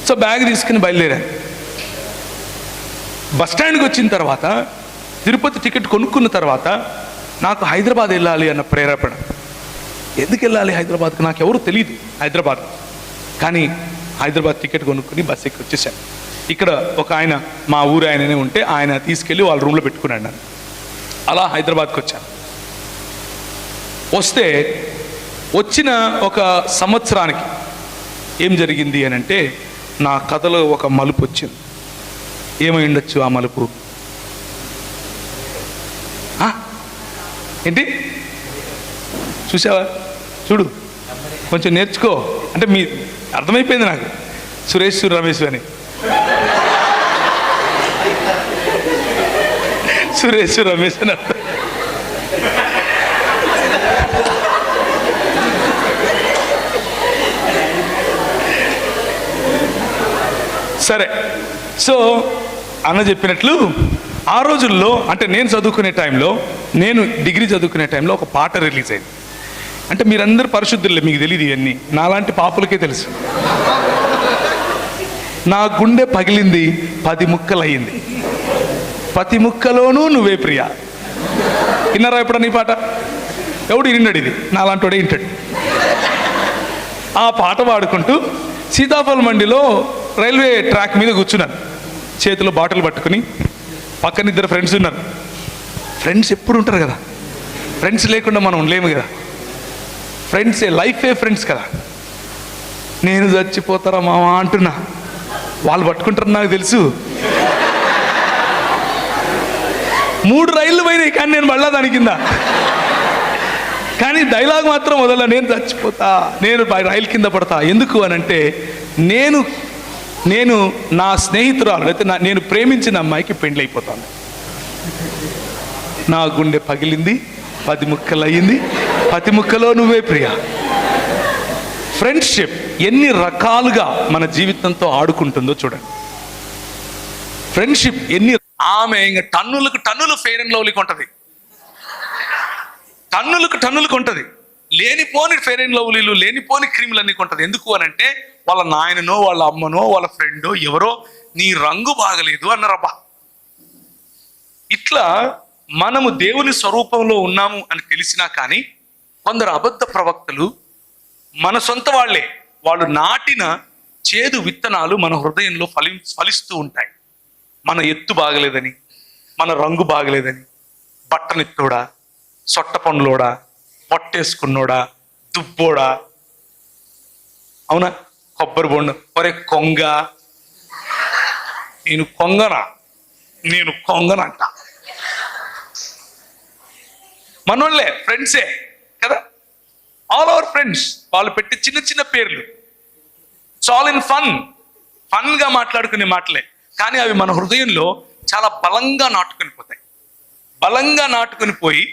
సో బ్యాగ్ తీసుకుని బయలుదేరాను. బస్ స్టాండ్కి వచ్చిన తర్వాత తిరుపతి టికెట్ కొనుక్కున్న తర్వాత నాకు హైదరాబాద్ వెళ్ళాలి అన్న ప్రేరేపణ. ఎందుకు వెళ్ళాలి హైదరాబాద్కి? నాకు ఎవరు తెలియదు హైదరాబాద్. కానీ హైదరాబాద్ టికెట్ కొనుక్కుని బస్ ఎక్కి వచ్చేసాను. ఇక్కడ ఒక ఆయన, మా ఊరు ఆయననే ఉంటే, ఆయన తీసుకెళ్ళి వాళ్ళ రూమ్లో పెట్టుకున్నాడు నన్ను. అలా హైదరాబాద్కి వచ్చాను. వస్తే వచ్చిన ఒక సంవత్సరానికి ఏం జరిగింది అని అంటే, నా కథలో ఒక మలుపు వచ్చింది. ఏమై ఉండొచ్చు ఆ మలుపు? ఏంటి చూసావా? చూడు, కొంచెం నేర్చుకో. అంటే మీ అర్థమైపోయింది నాకు, సురేష్ రమేష్ అని. సురేష్ రమేష్ అని అర్థం. సరే, సో అన్న చెప్పినట్లు ఆ రోజుల్లో, అంటే నేను చదువుకునే టైంలో, నేను డిగ్రీ చదువుకునే టైంలో ఒక పాట రిలీజ్ అయింది. అంటే మీరందరూ పరిశుద్ధులే, మీకు తెలియదు ఇవన్నీ, నాలాంటి పాపులకే తెలుసు. నా గుండె పగిలింది 10 ముక్కలయ్యింది, ప్రతి ముక్కలోనూ నువ్వే ప్రియా. విన్నారా ఎప్పుడన్నా ఈ పాట? ఎవడు విన్నాడు? ఇది నాలాంటి వాడే వింటాడు. ఆ పాట పాడుకుంటూ సీతాఫల్ మండిలో రైల్వే ట్రాక్ మీద కూర్చున్నాను, చేతిలో బాటిల్ పట్టుకుని. పక్కన 2 ఫ్రెండ్స్ ఉన్నారు. ఫ్రెండ్స్ ఎప్పుడు ఉంటారు కదా, ఫ్రెండ్స్ లేకుండా మనం ఉండలేము కదా. ఫ్రెండ్సే లైఫే ఫ్రెండ్స్ కదా. నేను చచ్చిపోతారా మామ అంటున్నా, వాళ్ళు పట్టుకుంటారు నాకు తెలుసు. 3 రైళ్ళు పోయినాయి కానీ నేను మళ్ళా దాని కింద. కానీ డైలాగ్ మాత్రం వదల, నేను చచ్చిపోతా, నేను రైలు కింద పడతా. ఎందుకు అని అంటే, నేను నా స్నేహితురాలు అయితే నేను ప్రేమించిన అమ్మాయికి పెండ్లి అయిపోతాను. నా గుండె పగిలింది, 10 ముక్కలు అయ్యింది, 10 ముక్కలో నువ్వే ప్రియా. ఫ్రెండ్షిప్ ఎన్ని రకాలుగా మన జీవితంతో ఆడుకుంటుందో చూడండి. ఫ్రెండ్షిప్ ఎన్ని, ఆమె ఇంకా టన్నులు ఫెయిర్ అండ్ లవ్లీ కొంటది, టన్నులు కొంటది. లేనిపోని ఫెయిర్ అండ్ లవ్లీలు, లేనిపోని క్రీములు అన్ని కొంటది. ఎందుకు అని అంటే, వాళ్ళ నాయననో వాళ్ళ అమ్మనో వాళ్ళ ఫ్రెండో ఎవరో నీ రంగు బాగలేదు అన్నారబ్బా. ఇట్లా మనము దేవుని స్వరూపంలో ఉన్నాము అని తెలిసినా కానీ కొందరు అబద్ధ ప్రవక్తలు మన సొంత వాళ్ళే, వాళ్ళు నాటిన చేదు విత్తనాలు మన హృదయంలో ఫలిస్తూ ఉంటాయి. మన ఎత్తు బాగలేదని, మన రంగు బాగలేదని, బట్టనెత్తోడా, సొట్ట పండ్లోడా, పొట్టేసుకున్నోడా, దుబ్బోడా, అవునా, కొబ్బరి బొండు, ఒరే కొంగ, నేను కొంగనంట. మనోళ్ళే, ఫ్రెండ్సే కదా, ఆల్ అవర్ ఫ్రెండ్స్. వాళ్ళు పెట్టి చిన్న చిన్న పేర్లు, ఆల్ ఇన్ ఫన్గా మాట్లాడుకునే మాటలే, కానీ అవి మన హృదయంలో చాలా బలంగా నాటుకొని పోతాయి. బలంగా నాటుకొని పోయి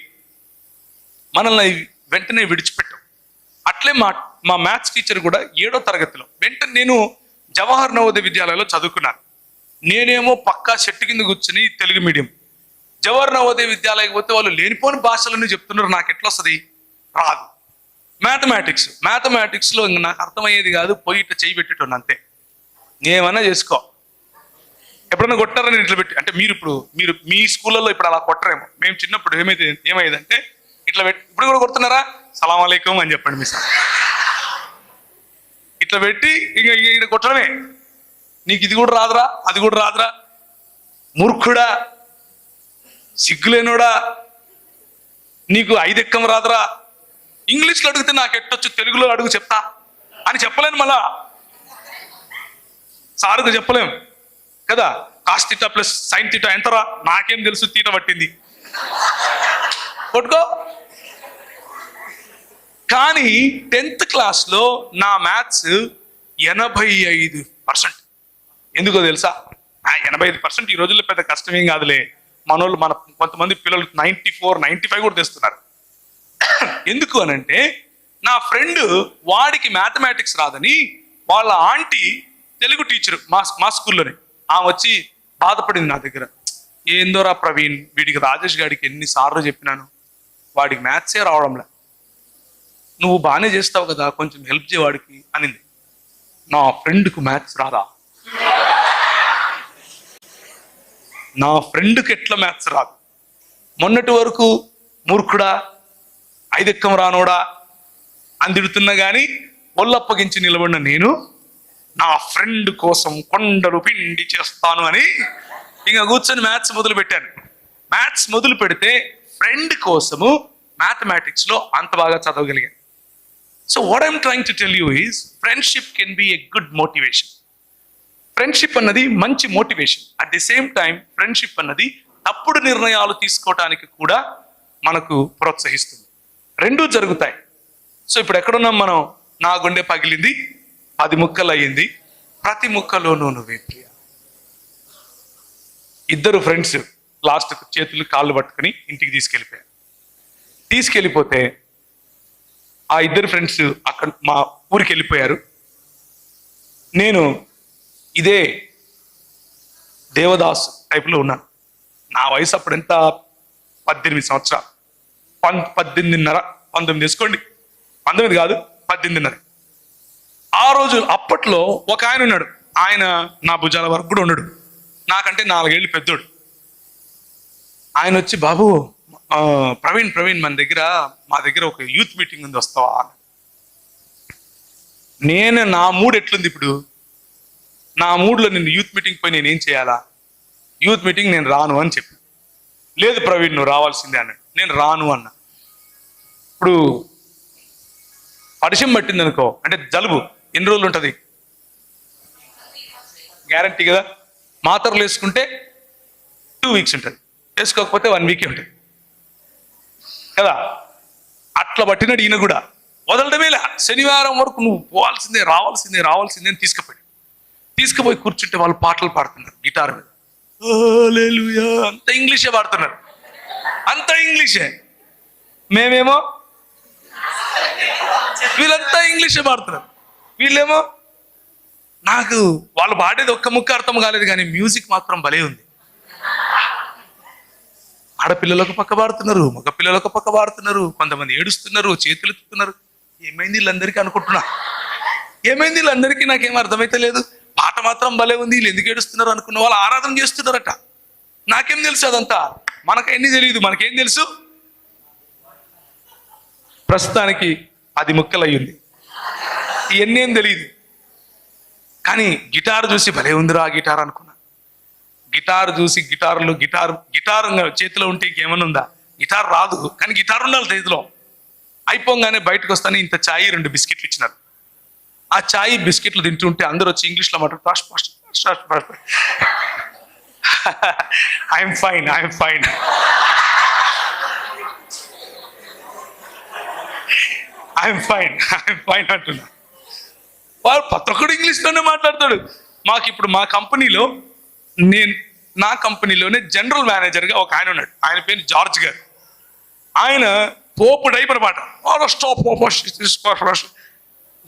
మనల్ని వెంటనే విడిచిపెట్టాం. అట్లే మా మ్యాథ్స్ టీచర్ కూడా 7వ తరగతిలో వెంటనే, నేను జవహర్ నవోదయ విద్యాలయంలో చదువుకున్నాను. నేనేమో పక్కా చెట్టు కింద కూర్చుని తెలుగు మీడియం. జవహర్ నవోదయ విద్యాలయకి పోతే వాళ్ళు లేనిపోని భాషలన్నీ చెప్తున్నారు, నాకు ఎట్లా వస్తుంది, రాదు. మ్యాథమెటిక్స్లో ఇంక నాకు అర్థమయ్యేది కాదు, పోయి ఇట్లా చేయి పెట్టేటోను అంతే. ఏమన్నా చేసుకో. ఎప్పుడన్నా కొట్టారని ఇట్లా పెట్టి, అంటే మీరు మీ స్కూళ్ళలో ఇప్పుడు అలా కొట్టరేమో, మేము చిన్నప్పుడు ఏమయ్యేదంటే ఇట్లా పెట్టి, ఇప్పుడు కూడా కొడుతున్నారా, సలాం అలైకుం అని చెప్పండి మీ సార్, ఇట్లా పెట్టి ఇక ఇక్కడ కొట్టడమే. నీకు ఇది కూడా రాదురా, అది కూడా రాదురా, మూర్ఖుడా, సిగ్గులేనోడా, నీకు 5 ఎక్కం రాదురా. ఇంగ్లీష్లో అడిగితే నాకు ఎట్టొచ్చు, తెలుగులో అడుగు చెప్తా అని చెప్పలేను. మళ్ళా సారుకు చెప్పలేం కదా. Cos theta plus sine theta ఎంతరా, నాకేం తెలుసు, తీట పట్టింది, కొట్టుకో. కానీ 10th క్లాస్లో నా మ్యాథ్స్ 85%. ఎందుకో తెలుసా? 85% ఈ రోజుల్లో పెద్ద కష్టమేం కాదులే. మన కొంతమంది పిల్లలు 94, 95 కూడా తెస్తున్నారు. ఎందుకు అనంటే, నా ఫ్రెండ్ వాడికి మ్యాథమెటిక్స్ రాదని వాళ్ళ ఆంటీ తెలుగు టీచర్ మా స్కూల్లోనే, ఆమె వచ్చి బాధపడింది నా దగ్గర. ఏందోరా ప్రవీణ్, వీడికి రాజేష్ గారికి ఎన్నిసార్లు చెప్పినాను, వాడికి మ్యాథ్సే రావడంలే, నువ్వు బాగానే చేస్తావు కదా, కొంచెం హెల్ప్ చేయవాడికి అనింది. నా ఫ్రెండ్కు మ్యాథ్స్ రాదా? నా ఫ్రెండ్కి ఎట్లా మ్యాథ్స్ రాదు? మొన్నటి వరకు మూర్ఖుడా, 5 ఎక్కం రానోడా అని తిడుతున్నా కానీ ఒళ్ళప్పగించి నిలబడిన నేను నా ఫ్రెండ్ కోసం కొండలు పిండి చేస్తాను అని ఇంకా కూర్చొని మ్యాథ్స్ మొదలు పెట్టాను. మ్యాథ్స్ మొదలు పెడితే ఫ్రెండ్ కోసము మ్యాథమెటిక్స్లో అంత బాగా చదవగలిగాను. So what I'm trying to tell you is, friendship can be a good motivation. Friendship అన్నది మంచి motivation. At the same time friendship అన్నది తప్పుడు నిర్ణయాలు తీసుకోవటానికి కూడా మనకు ప్రోత్సహిస్తుంది. రెండూ జరుగుతాయి. సో ఇప్పుడు ఎక్కడున్నాం మనం? నా గుండె పగిలింది, 10 ముక్కలు అయ్యింది, ప్రతి ముక్కలోనూ నువ్వే ప్రియ. 2 ఫ్రెండ్స్ లాస్ట్ చేతులు కాళ్ళు పట్టుకుని ఇంటికి తీసుకెళ్ళిపోతే ఆ 2 ఫ్రెండ్స్ అక్కడ మా ఊరికి వెళ్ళిపోయారు. నేను ఇదే దేవదాస్ టైప్లో ఉన్నాను. నా వయసు అప్పుడు ఎంత, 18 సంవత్సరాలు, 18.5, 19 తీసుకోండి, 19 కాదు 18.5. ఆ రోజు అప్పట్లో ఒక ఆయన ఉన్నాడు, ఆయన నా భుజాల వరకు కూడా ఉన్నాడు, నాకంటే 4 ఏళ్ళు పెద్దోడు. ఆయన వచ్చి, బాబు ప్రవీణ్ మా దగ్గర ఒక యూత్ మీటింగ్ ఉంది, వస్తావా? నా మూడ్ ఎట్లుంది ఇప్పుడు? నా మూడ్లో నిన్ను యూత్ మీటింగ్ పోయి నేనేం చేయాలా? యూత్ మీటింగ్ నేను రాను అని చెప్పి, లేదు ప్రవీణ్ నువ్వు రావాల్సిందే అన్నాడు. నేను రాను అన్నా. ఇప్పుడు వర్షం పట్టింది అనుకో, అంటే జలుబు ఎన్ని రోజులు ఉంటుంది? గ్యారంటీ కదా. మాత్రలు వేసుకుంటే 2 వీక్స్ ఉంటుంది, వేసుకోకపోతే 1 వీకే ఉంటుంది కదా. అట్లా పట్టినాడు ఈయన కూడా. వదలడమేలా, శనివారం వరకు నువ్వు పోవాల్సిందే, రావాల్సిందే అని తీసుకుపోయి కూర్చుంటే వాళ్ళు పాటలు పాడుతున్నారు గిటార్ మీద, హల్లెలూయా, అంత ఇంగ్లీషే పాడుతున్నారు, అంత ఇంగ్లీషే. మేమేమో వీళ్ళంతా ఇంగ్లీషే పాడుతున్నారు, వీళ్ళేమో, నాకు వాళ్ళు పాడేది ఒక్క ముక్క అర్థం కాలేదు కానీ మ్యూజిక్ మాత్రం భలే ఉంది. ఆడపిల్లలకు పక్క పాడుతున్నారు, మగ పిల్లలకు పక్క పాడుతున్నారు, కొంతమంది ఏడుస్తున్నారు, చేతులు ఎత్తుతున్నారు. ఏమైంది వీళ్ళందరికీ అనుకుంటున్నా, ఏమైంది వీళ్ళందరికీ? నాకేం అర్థమైతే లేదు. పాట మాత్రం భలే ఉంది, వీళ్ళు ఎందుకు ఏడుస్తున్నారు అనుకున్న వాళ్ళు ఆరాధన చేస్తున్నారట. నాకేం తెలుసు అదంతా? మనకన్నీ తెలియదు. మనకేం తెలుసు? ప్రస్తుతానికి అది ముక్కలయ్యింది, ఇవన్నీ ఏం తెలియదు. కానీ గిటార్ చూసి భలే ఉందిరా గిటార్ అనుకున్నా. గిటార్ చూసి గిటార్ చేతిలో ఉంటే ఇంకేమన్నా ఉందా? గిటార్ రాదు, కానీ గిటార్ ఉండాలి చేతిలో. అయిపోగానే బయటకు వస్తానే ఇంత ఛాయ్ 2 బిస్కెట్లు ఇచ్చినారు. ఆ ఛాయ్ బిస్కెట్లు తింటుంటే అందరూ వచ్చి ఇంగ్లీష్లో మాట్లాడు, ఐఎమ్ ఫైన్ అంటున్నా. వాడు ప్రతి ఒక్కడు ఇంగ్లీష్లోనే మాట్లాడతాడు. ఇప్పుడు మా కంపెనీలో నా కంపెనీలోనే జనరల్ మేనేజర్గా ఒక ఆయన ఉన్నాడు. ఆయన పేరు జార్జ్ గారు. ఆయన పోపు టైప్ అనమాట.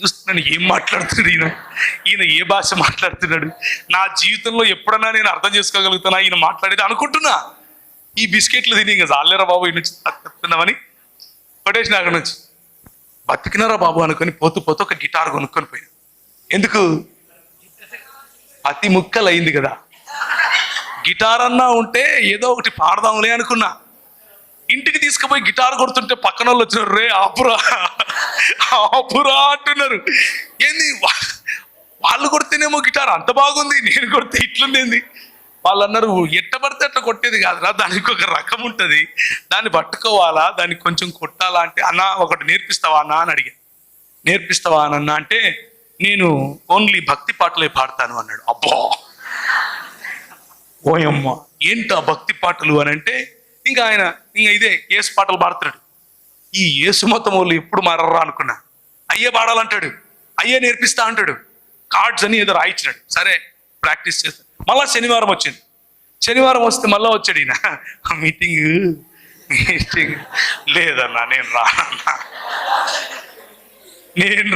చూస్తున్నాను ఏం మాట్లాడుతున్నాడు ఈయన ఏ భాష మాట్లాడుతున్నాడు. నా జీవితంలో ఎప్పుడన్నా నేను అర్థం చేసుకోగలుగుతానా ఈయన మాట్లాడేది అనుకుంటున్నా. ఈ బిస్కెట్లు తిని ఇంకా చాలేరా బాబు ఈ నుంచి చెప్తున్నామని పడేసిన అక్కడ నుంచి. బతికినారా బాబు అనుకొని పోతూ ఒక గిటార్ కొనుక్కొని పోయినా. ఎందుకు? అతి ముక్కలు అయింది కదా. గిటార్ అన్నా ఉంటే ఏదో ఒకటి పాడదాంలే అనుకున్నా. ఇంటికి తీసుకుపోయి గిటార్ కొడుతుంటే పక్కన వాళ్ళు వచ్చినారు, రే ఆపురా అంటున్నారు. ఏంది వాళ్ళు కొడితేనేమో గిటార్ అంత బాగుంది, నేను కొడితే ఇట్లుండేది. వాళ్ళు అన్నారు, ఎట్ట పడితే అట్లా కొట్టేది కాదురా, దానికి ఒక రకం ఉంటుంది, దాన్ని పట్టుకోవాలా, దాన్ని కొంచెం కొట్టాలా అంటే, అన్న ఒకటి నేర్పిస్తావా అన్న అని అడిగా. నేర్పిస్తావా అన్న అంటే, నేను ఓన్లీ భక్తి పాటలే పాడతాను అన్నాడు. అబ్బా ఓయమ్మ ఏంటా భక్తి పాటలు అని అంటే, ఇంకా ఇదే యేసు పాటలు పాడుతున్నాడు. ఈ యేసు మతం వాళ్ళు ఎప్పుడు మారరా అనుకున్నా. అయ్యే పాడాలంటాడు, అయ్యే నేర్పిస్తా అంటాడు. కార్డ్స్ అని ఏదో రాయించినాడు. సరే ప్రాక్టీస్ చేస్తాడు. మళ్ళా శనివారం వచ్చింది. శనివారం వస్తే మళ్ళా వచ్చాడు ఈయన. మీటింగ్ లేదన్నా, నేను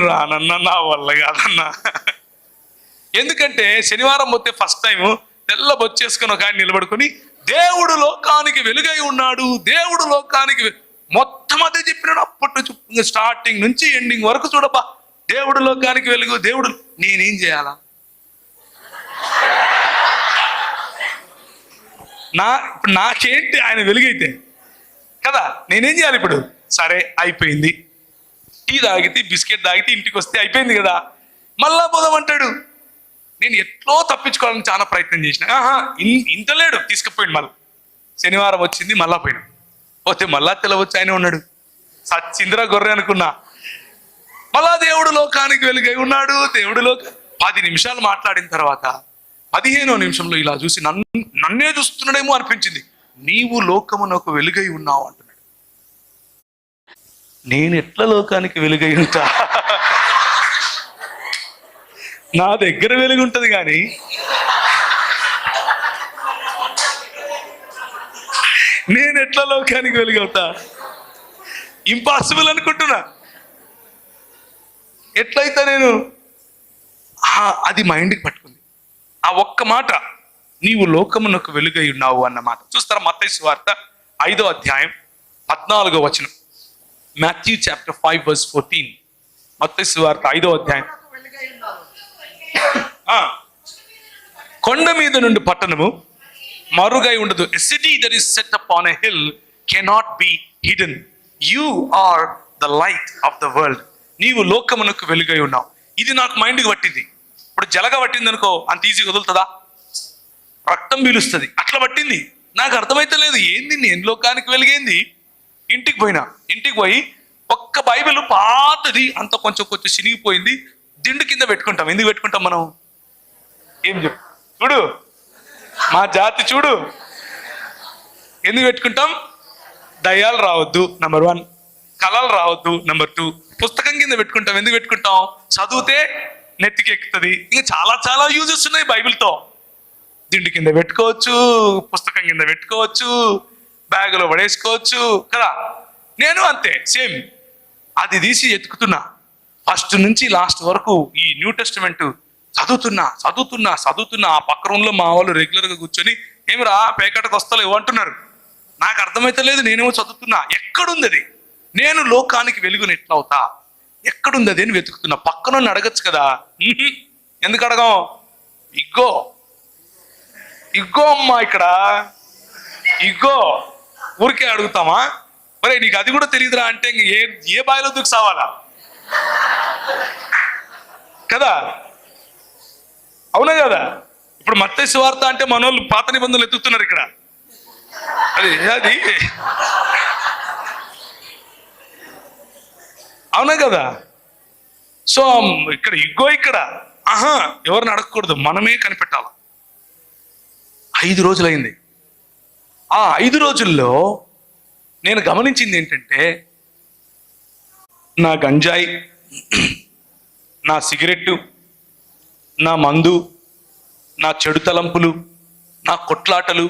రానన్నా, నా వల్ల కాదన్నా. ఎందుకంటే శనివారం పోతే ఫస్ట్ టైం తెల్ల బొచ్చేసుకుని ఒక ఆయన నిలబడుకొని, దేవుడు లోకానికి వెలుగై ఉన్నాడు, దేవుడు లోకానికి మొత్తం అదే చెప్పినాడు. అప్పటి నుంచి స్టార్టింగ్ నుంచి ఎండింగ్ వరకు చూడబ్బా, దేవుడు లోకానికి వెలుగు, దేవుడు. నేనేం చేయాలా? ఇప్పుడు నాకేంటి ఆయన వెలుగైతే కదా, నేనేం చేయాలి ఇప్పుడు? సరే అయిపోయింది, టీ తాగితే బిస్కెట్ తాగితే ఇంటికి వస్తే అయిపోయింది కదా, మళ్ళా పోదామంటాడు. నేను ఎట్లో తప్పించుకోవాలని చాలా ప్రయత్నం చేసిన. ఇంత లేడు, తీసుకుపోయింది. మళ్ళీ శనివారం వచ్చింది, మళ్ళా పోయినాం. పోతే మళ్ళా తెలవచ్చు ఆయన ఉన్నాడు. సచ్చింద్రా గొర్రె అనుకున్నా. మళ్ళా దేవుడు లోకానికి వెలుగై ఉన్నాడు, దేవుడు 10 నిమిషాలు మాట్లాడిన తర్వాత 15వ నిమిషంలో ఇలా చూసి నన్నే చూస్తున్నాడేమో అనిపించింది. నీవు లోకమునకు వెలుగై ఉన్నావు అంటున్నాడు. నేను ఎట్లా లోకానికి వెలుగై ఉంటా? నా దగ్గర వెలుగుంటది కానీ నేను ఎట్లా లోకానికి వెలుగవుతా? ఇంపాసిబుల్ అనుకుంటున్నా. ఎట్లయితే నేను అది మైండ్కి పట్టుకుంది. ఆ ఒక్క మాట, నీవు లోకమునకు వెలుగై ఉన్నావు అన్న మాట. చూస్తారా మత్తయి సువార్త 5వ అధ్యాయం 14వ వచనం. Matthew chapter 5:14. మత్తయి సువార్త 5వ అధ్యాయం. కొండ మీద నుండి పట్టణము మరుగై ఉండదు. A city that is set upon a hill cannot be hidden. You are the light of the world. నీవు లోకమునకు వెలుగై ఉన్నావు. ఇది నాకు మైండ్కి పట్టింది. ఇప్పుడు జలగ పట్టింది అనుకో, అంత ఈజీగా వదులుతుందా? రక్తం పీలుస్తుంది. అట్లా పట్టింది. నాకు అర్థమైతే లేదు, ఏంది నేను లోకానికి వెలిగేంది. ఇంటికి పోయి ఒక్క బైబిల్ పాతది, అంత కొంచెం చినిగిపోయింది, దిండు కింద పెట్టుకుంటాం. ఎందుకు పెట్టుకుంటాం మనం? ఏం చెప్పు చూడు, మా జాతి చూడు, ఎందుకు పెట్టుకుంటాం? దయ్యాలు రావద్దు నెంబర్ 1, కళలు రావద్దు నెంబర్ 2. పుస్తకం కింద పెట్టుకుంటాం. ఎందుకు పెట్టుకుంటాం? చదివితే నెత్తికి ఎక్కుతుంది. ఇంకా చాలా యూజెస్ ఉన్నాయి బైబిల్తో. దిండు కింద పెట్టుకోవచ్చు, పుస్తకం కింద పెట్టుకోవచ్చు, బ్యాగులో పడేసుకోవచ్చు కదా. నేను అంతే సేమ్. అది తీసి ఎత్తుకుతున్నా. ఫస్ట్ నుంచి లాస్ట్ వరకు ఈ న్యూ టెస్టిమెంట్ చదువుతున్నా. ఆ పక్క రూమ్లో మా వాళ్ళు రెగ్యులర్గా కూర్చొని, ఏమిరా పేకటకు వస్తలేవు అంటున్నారు. నాకు అర్థమైతే లేదు, నేనేమో చదువుతున్నా. ఎక్కడుంది అది? నేను లోకానికి వెలుగుని ఎట్లా అవుతా? ఎక్కడుంది అది అని వెతుకుతున్నా. పక్కన అడగచ్చు కదా. ఎందుకు అడగం? ఇగ్గో అమ్మా, ఇక్కడ ఇగో ఊరికే అడుగుతామా? మరి నీకు అది కూడా తెలియదురా అంటే ఇంక ఏ బావిలో దూకి సావాలా కదా? అవునా కదా? ఇప్పుడు మత్తయి సువార్త అంటే మనోళ్ళు పాత నిబంధనలు ఎత్తుతున్నారు ఇక్కడ. అది అవునా కదా? సో ఇక్కడ ఇక్కడ ఎవరిని అడగకూడదు, మనమే కనిపెట్టాలి. 5 రోజులైంది. ఆ 5 రోజుల్లో నేను గమనించింది ఏంటంటే, నా గంజాయి, నా సిగరెట్టు, నా మందు, నా చెడు తలంపులు, నా కొట్లాటలు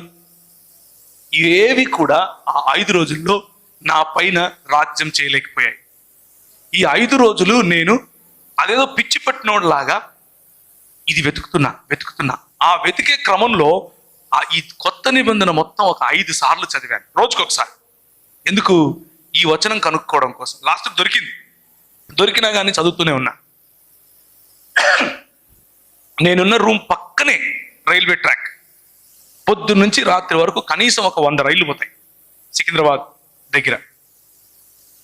ఏవి కూడా ఆ 5 రోజుల్లో నా పైన రాజ్యం చేయలేకపోయాయి. ఈ 5 రోజులు నేను అదేదో పిచ్చి పట్టినోడ్లాగా ఇది వెతుకుతున్నా. ఆ వెతికే క్రమంలో ఈ కొత్త నిబంధన మొత్తం ఒక 5 సార్లు చదివాను, రోజుకొకసారి. ఎందుకు? ఈ వచనం కనుక్కోవడం కోసం. లాస్ట్ దొరికినా కానీ చదువుతూనే ఉన్నా. నేనున్న రూమ్ పక్కనే రైల్వే ట్రాక్. పొద్దున్న నుంచి రాత్రి వరకు కనీసం ఒక 100 రైళ్లు పోతాయి సికింద్రాబాద్ దగ్గర.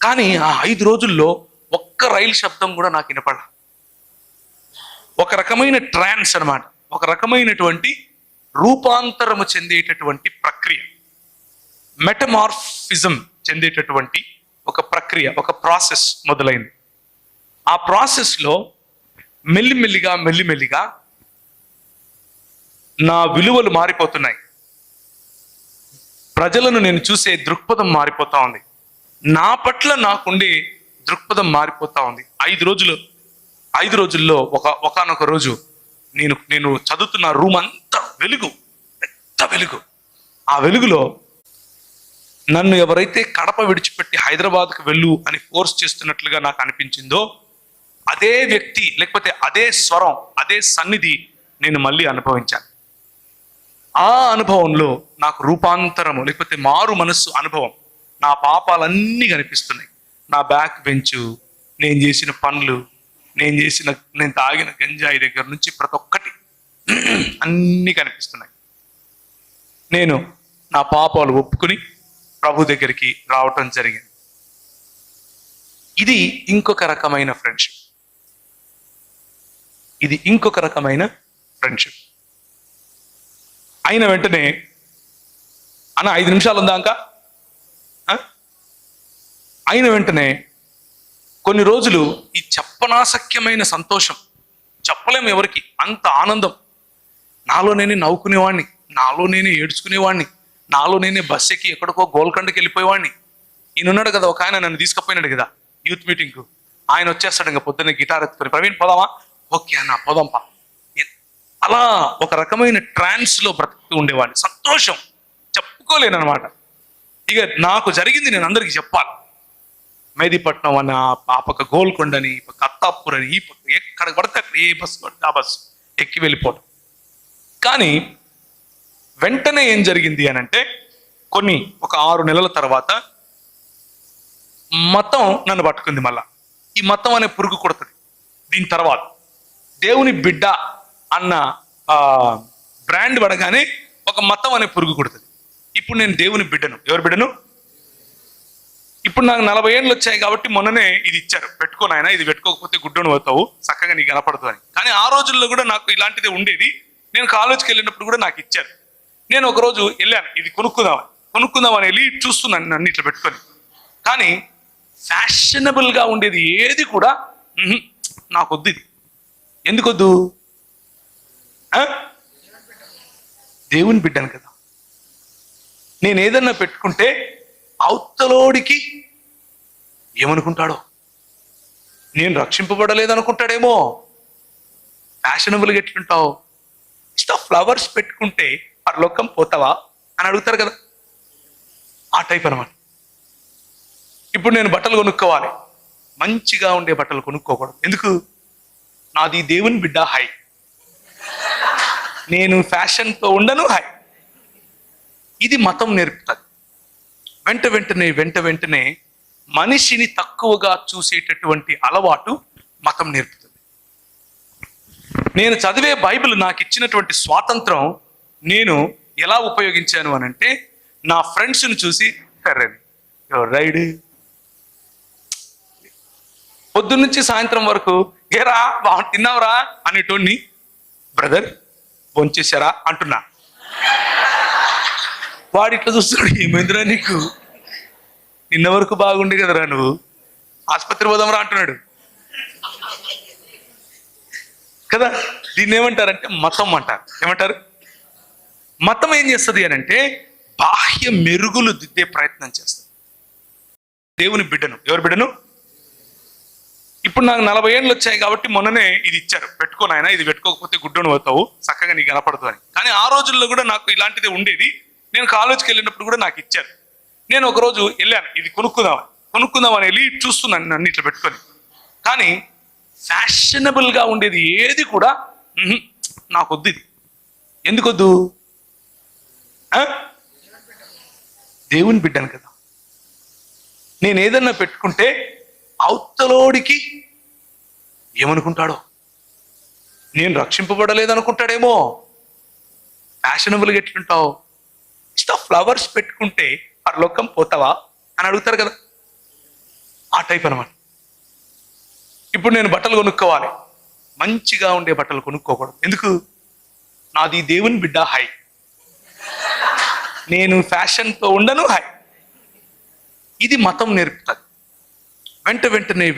కానీ ఆ 5 రోజుల్లో ఒక్క రైలు శబ్దం కూడా నాకు వినపడ. ఒక రకమైన ట్రాన్స్ అన్నమాట, ఒక రకమైనటువంటి రూపాంతరము చెందేటటువంటి ప్రక్రియ, మెటమార్ఫిజం చెందేటటువంటి ఒక ప్రక్రియ, ఒక ప్రాసెస్ మొదలైంది. ఆ ప్రాసెస్లో మెల్లిమెల్లిగా నా విలువలు మారిపోతున్నాయి. ప్రజలను నేను చూసే దృక్పథం మారిపోతా ఉంది. నా పట్ల నాకుండే దృక్పథం మారిపోతా ఉంది. 5 రోజుల్లో ఒకనొక రోజు నేను చదువుతున్న రూమ్ అంతా పెద్ద వెలుగు. ఆ వెలుగులో నన్ను ఎవరైతే కడప విడిచిపెట్టి హైదరాబాద్కు వెళ్ళు అని ఫోర్స్ చేస్తున్నట్లుగా నాకు అనిపించిందో, అదే వ్యక్తి లేకపోతే అదే స్వరం, అదే సన్నిధి నేను మళ్ళీ అనుభవించాను. ఆ అనుభవంలో నాకు రూపాంతరము లేకపోతే మారు మనస్సు అనుభవం. నా పాపాలన్నీ కనిపిస్తున్నాయి. నా బ్యాక్ బెంచు, నేను చేసిన పనులు, నేను తాగిన గంజాయి దగ్గర నుంచి ప్రతి ఒక్కటి అన్నీ కనిపిస్తున్నాయి. నేను నా పాపాలు ఒప్పుకుని ప్రభు దగ్గరికి రావటం జరిగింది. ఇది ఇంకొక రకమైన ఫ్రెండ్షిప్. అయిన వెంటనే 5 నిమిషాలు ఉందా ఇంకా? అయిన వెంటనే కొన్ని రోజులు ఈ చెప్పనాశక్యమైన సంతోషం, చెప్పలేము ఎవరికి, అంత ఆనందం. నాలో నేనే నవ్వుకునేవాడిని, నాలో నేనే ఏడ్చుకునేవాడిని, నాలో నేనే బస్ ఎక్కి ఎక్కడికో గోల్కొండకి వెళ్ళిపోయేవాడిని. ఈయనున్నాడు కదా, ఒక ఆయన నన్ను తీసుకుపోయినాడు కదా యూత్ మీటింగ్కు. ఆయన వచ్చేస్తాడు ఇంకా పొద్దున్నే గిటార్ ఎత్తుకొని, ప్రవీణ్ పోదామా? ఓకే అన్న పోదాంపా. అలా ఒక రకమైన ట్రాన్స్లో బ్రతుకుతూ ఉండేవాడిని. సంతోషం చెప్పుకోలేను అనమాట. ఇక నాకు జరిగింది నేను అందరికీ చెప్పాలి. మెహదీపట్నం అని, ఆ పక్క గోల్కొండని, ఈ పక్క అత్తాపూర్ అని, ఈ పక్క ఎక్కడ పడితే అక్కడ ఏ బస్సు పడితే ఆ బస్సు ఎక్కి వెళ్ళిపోవడం. కానీ వెంటనే ఏం జరిగింది అని అంటే, ఒక 6 నెలల తర్వాత మతం నన్ను పట్టుకుంది. మళ్ళా ఈ మతం అనే పురుగు కొడుతుంది. దీని తర్వాత దేవుని బిడ్డ అన్న బ్రాండ్ పడగానే ఒక మతం అనే పురుగు కొడుతుంది. ఇప్పుడు నేను దేవుని బిడ్డను. ఎవరి బిడ్డను? ఇప్పుడు నాకు 40 ఏళ్ళు వచ్చాయి కాబట్టి మొన్ననే ఇది ఇచ్చారు, పెట్టుకోను ఆయన, ఇది పెట్టుకోకపోతే గుడ్డను అవుతావు, చక్కగా నీకు కనపడదు అని. కానీ ఆ రోజుల్లో కూడా నాకు ఇలాంటిదే ఉండేది. నేను కాలేజ్కి వెళ్ళినప్పుడు కూడా నాకు ఇచ్చారు. నేను ఒకరోజు వెళ్ళాను, ఇది కొనుక్కుందామని వెళ్ళి చూస్తున్నాను నన్ను ఇట్లా పెట్టుకొని. కానీ ఫ్యాషనబుల్గా ఉండేది ఏది కూడా నాకు వద్దు. ఇది ఎందుకొద్దు? దేవుని బిడ్డను కదా. నేను ఏదన్నా పెట్టుకుంటే అవతలోడికి ఏమనుకుంటాడో, నేను రక్షింపబడలేదనుకుంటాడేమో. ఫ్యాషనబుల్గా ఎట్లుంటావు? ఫ్లవర్స్ పెట్టుకుంటే పరలోకం పోతావా అని అడుగుతారు కదా, ఆ టైప్ అనమాట. ఇప్పుడు నేను బట్టలు కొనుక్కోవాలి, మంచిగా ఉండే బట్టలు కొనుక్కోకూడదు. ఎందుకు? నాది దేవుని బిడ్డ హై, నేను ఫ్యాషన్తో ఉండను హై. ఇది మతం నేర్పుతుంది. వెంట వెంటనే మనిషిని తక్కువగా చూసేటటువంటి అలవాటు మతం నేర్పుతుంది. నేను చదివే బైబిల్ నాకు ఇచ్చినటువంటి స్వాతంత్రం నేను ఎలా ఉపయోగించాను అనంటే, నా ఫ్రెండ్స్ని చూసి అరే రైడ్ పొద్దున్నుంచి సాయంత్రం వరకు ఏరా తిన్నావురా అనేటోడిని బ్రదర్ భోంచేశారా అంటున్నా. వాడు ఇట్లా చూస్తున్నాడు, ఏమైందిరా నీకు, నిన్న వరకు బాగుండే కదరా, నువ్వు ఆసుపత్రి పోదాంరా అంటున్నాడు కదా. దీన్ని ఏమంటారంటే మతం అంటారు. ఏమంటారు? మతం ఏం చేస్తుంది అని అంటే బాహ్య మెరుగులు దిద్దే ప్రయత్నం చేస్తుంది. దేవుని బిడ్డను, ఎవరి బిడ్డను? ఇప్పుడు నాకు 40 ఏళ్ళు వచ్చాయి కాబట్టి మొన్ననే ఇది ఇచ్చారు, పెట్టుకోను ఆయన, ఇది పెట్టుకోకపోతే గుడ్డను పోతావు, చక్కగా నీకు కనపడదు అని. కానీ ఆ రోజుల్లో కూడా నాకు ఇలాంటిదే ఉండేది. నేను కాలేజ్కి వెళ్ళినప్పుడు కూడా నాకు ఇచ్చారు. నేను ఒకరోజు వెళ్ళాను, ఇది కొనుక్కుందామని వెళ్ళి చూస్తున్నాను నన్ను ఇట్లా పెట్టుకొని. కానీ ఫ్యాషనబుల్గా ఉండేది ఏది కూడా నాకొద్దు. ఇది ఎందుకొద్దు? దేవుని బిడ్డను కదా. నేను ఏదన్నా పెట్టుకుంటే అవతలోడికి ఏమనుకుంటాడో, నేను రక్షింపబడలేదనుకుంటాడేమో. ఫ్యాషనబుల్గా ఎట్లుంటావు? ఫ్లవర్స్ పెట్టుకుంటే పరలోకం పోతావా అని అడుగుతారు కదా, ఆ టైప్ అనమాట. ఇప్పుడు నేను బట్టలు కొనుక్కోవాలి, మంచిగా ఉండే బట్టలు కొనుక్కోకూడదు. ఎందుకు? నాది దేవుని బిడ్డ హై, నేను ఫ్యాషన్తో ఉండను హై. ఇది మతం నేర్పుతుంది.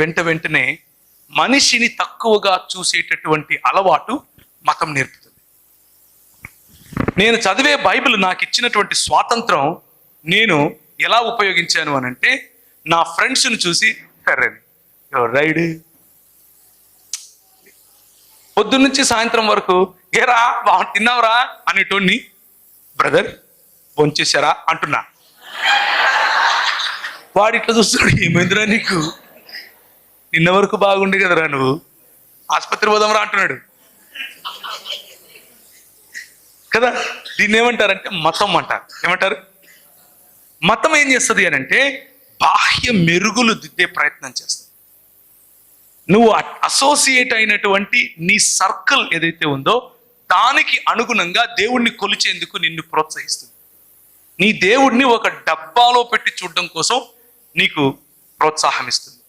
వెంట వెంటనే మనిషిని తక్కువగా చూసేటటువంటి అలవాటు మతం నేర్పుతుంది. నేను చదివే బైబిల్ నాకు ఇచ్చినటువంటి స్వాతంత్రం నేను ఎలా ఉపయోగించాను అని అంటే, నా ఫ్రెండ్స్ని చూసి అరే రైడ్ పొద్దున్నుంచి సాయంత్రం వరకు ఏరా తిన్నావురా అనేటోడిని బ్రదర్ భోంచేశారా అంటున్నా. వాడు ఇట్లా చూస్తున్నాడు, ఏమైందిరా నీకు, నిన్న వరకు బాగుండే కదరా, నువ్వు ఆసుపత్రి పోదాంరా అంటున్నాడు కదా. దీన్ని ఏమంటారంటే మతం అంటారు. ఏమంటారు? మతం ఏం చేస్తుంది అని అంటే బాహ్య మెరుగులు దిద్దే ప్రయత్నం చేస్తుంది. నువ్వు అసోసియేట్ అయినటువంటి నీ సర్కిల్ ఏదైతే ఉందో దానికి అనుగుణంగా దేవుణ్ణి కొలిచేందుకు నిన్ను ప్రోత్సహిస్తుంది. నీ దేవుడిని ఒక డబ్బాలో పెట్టి చూడడం కోసం నీకు ప్రోత్సాహం ఇస్తుంది.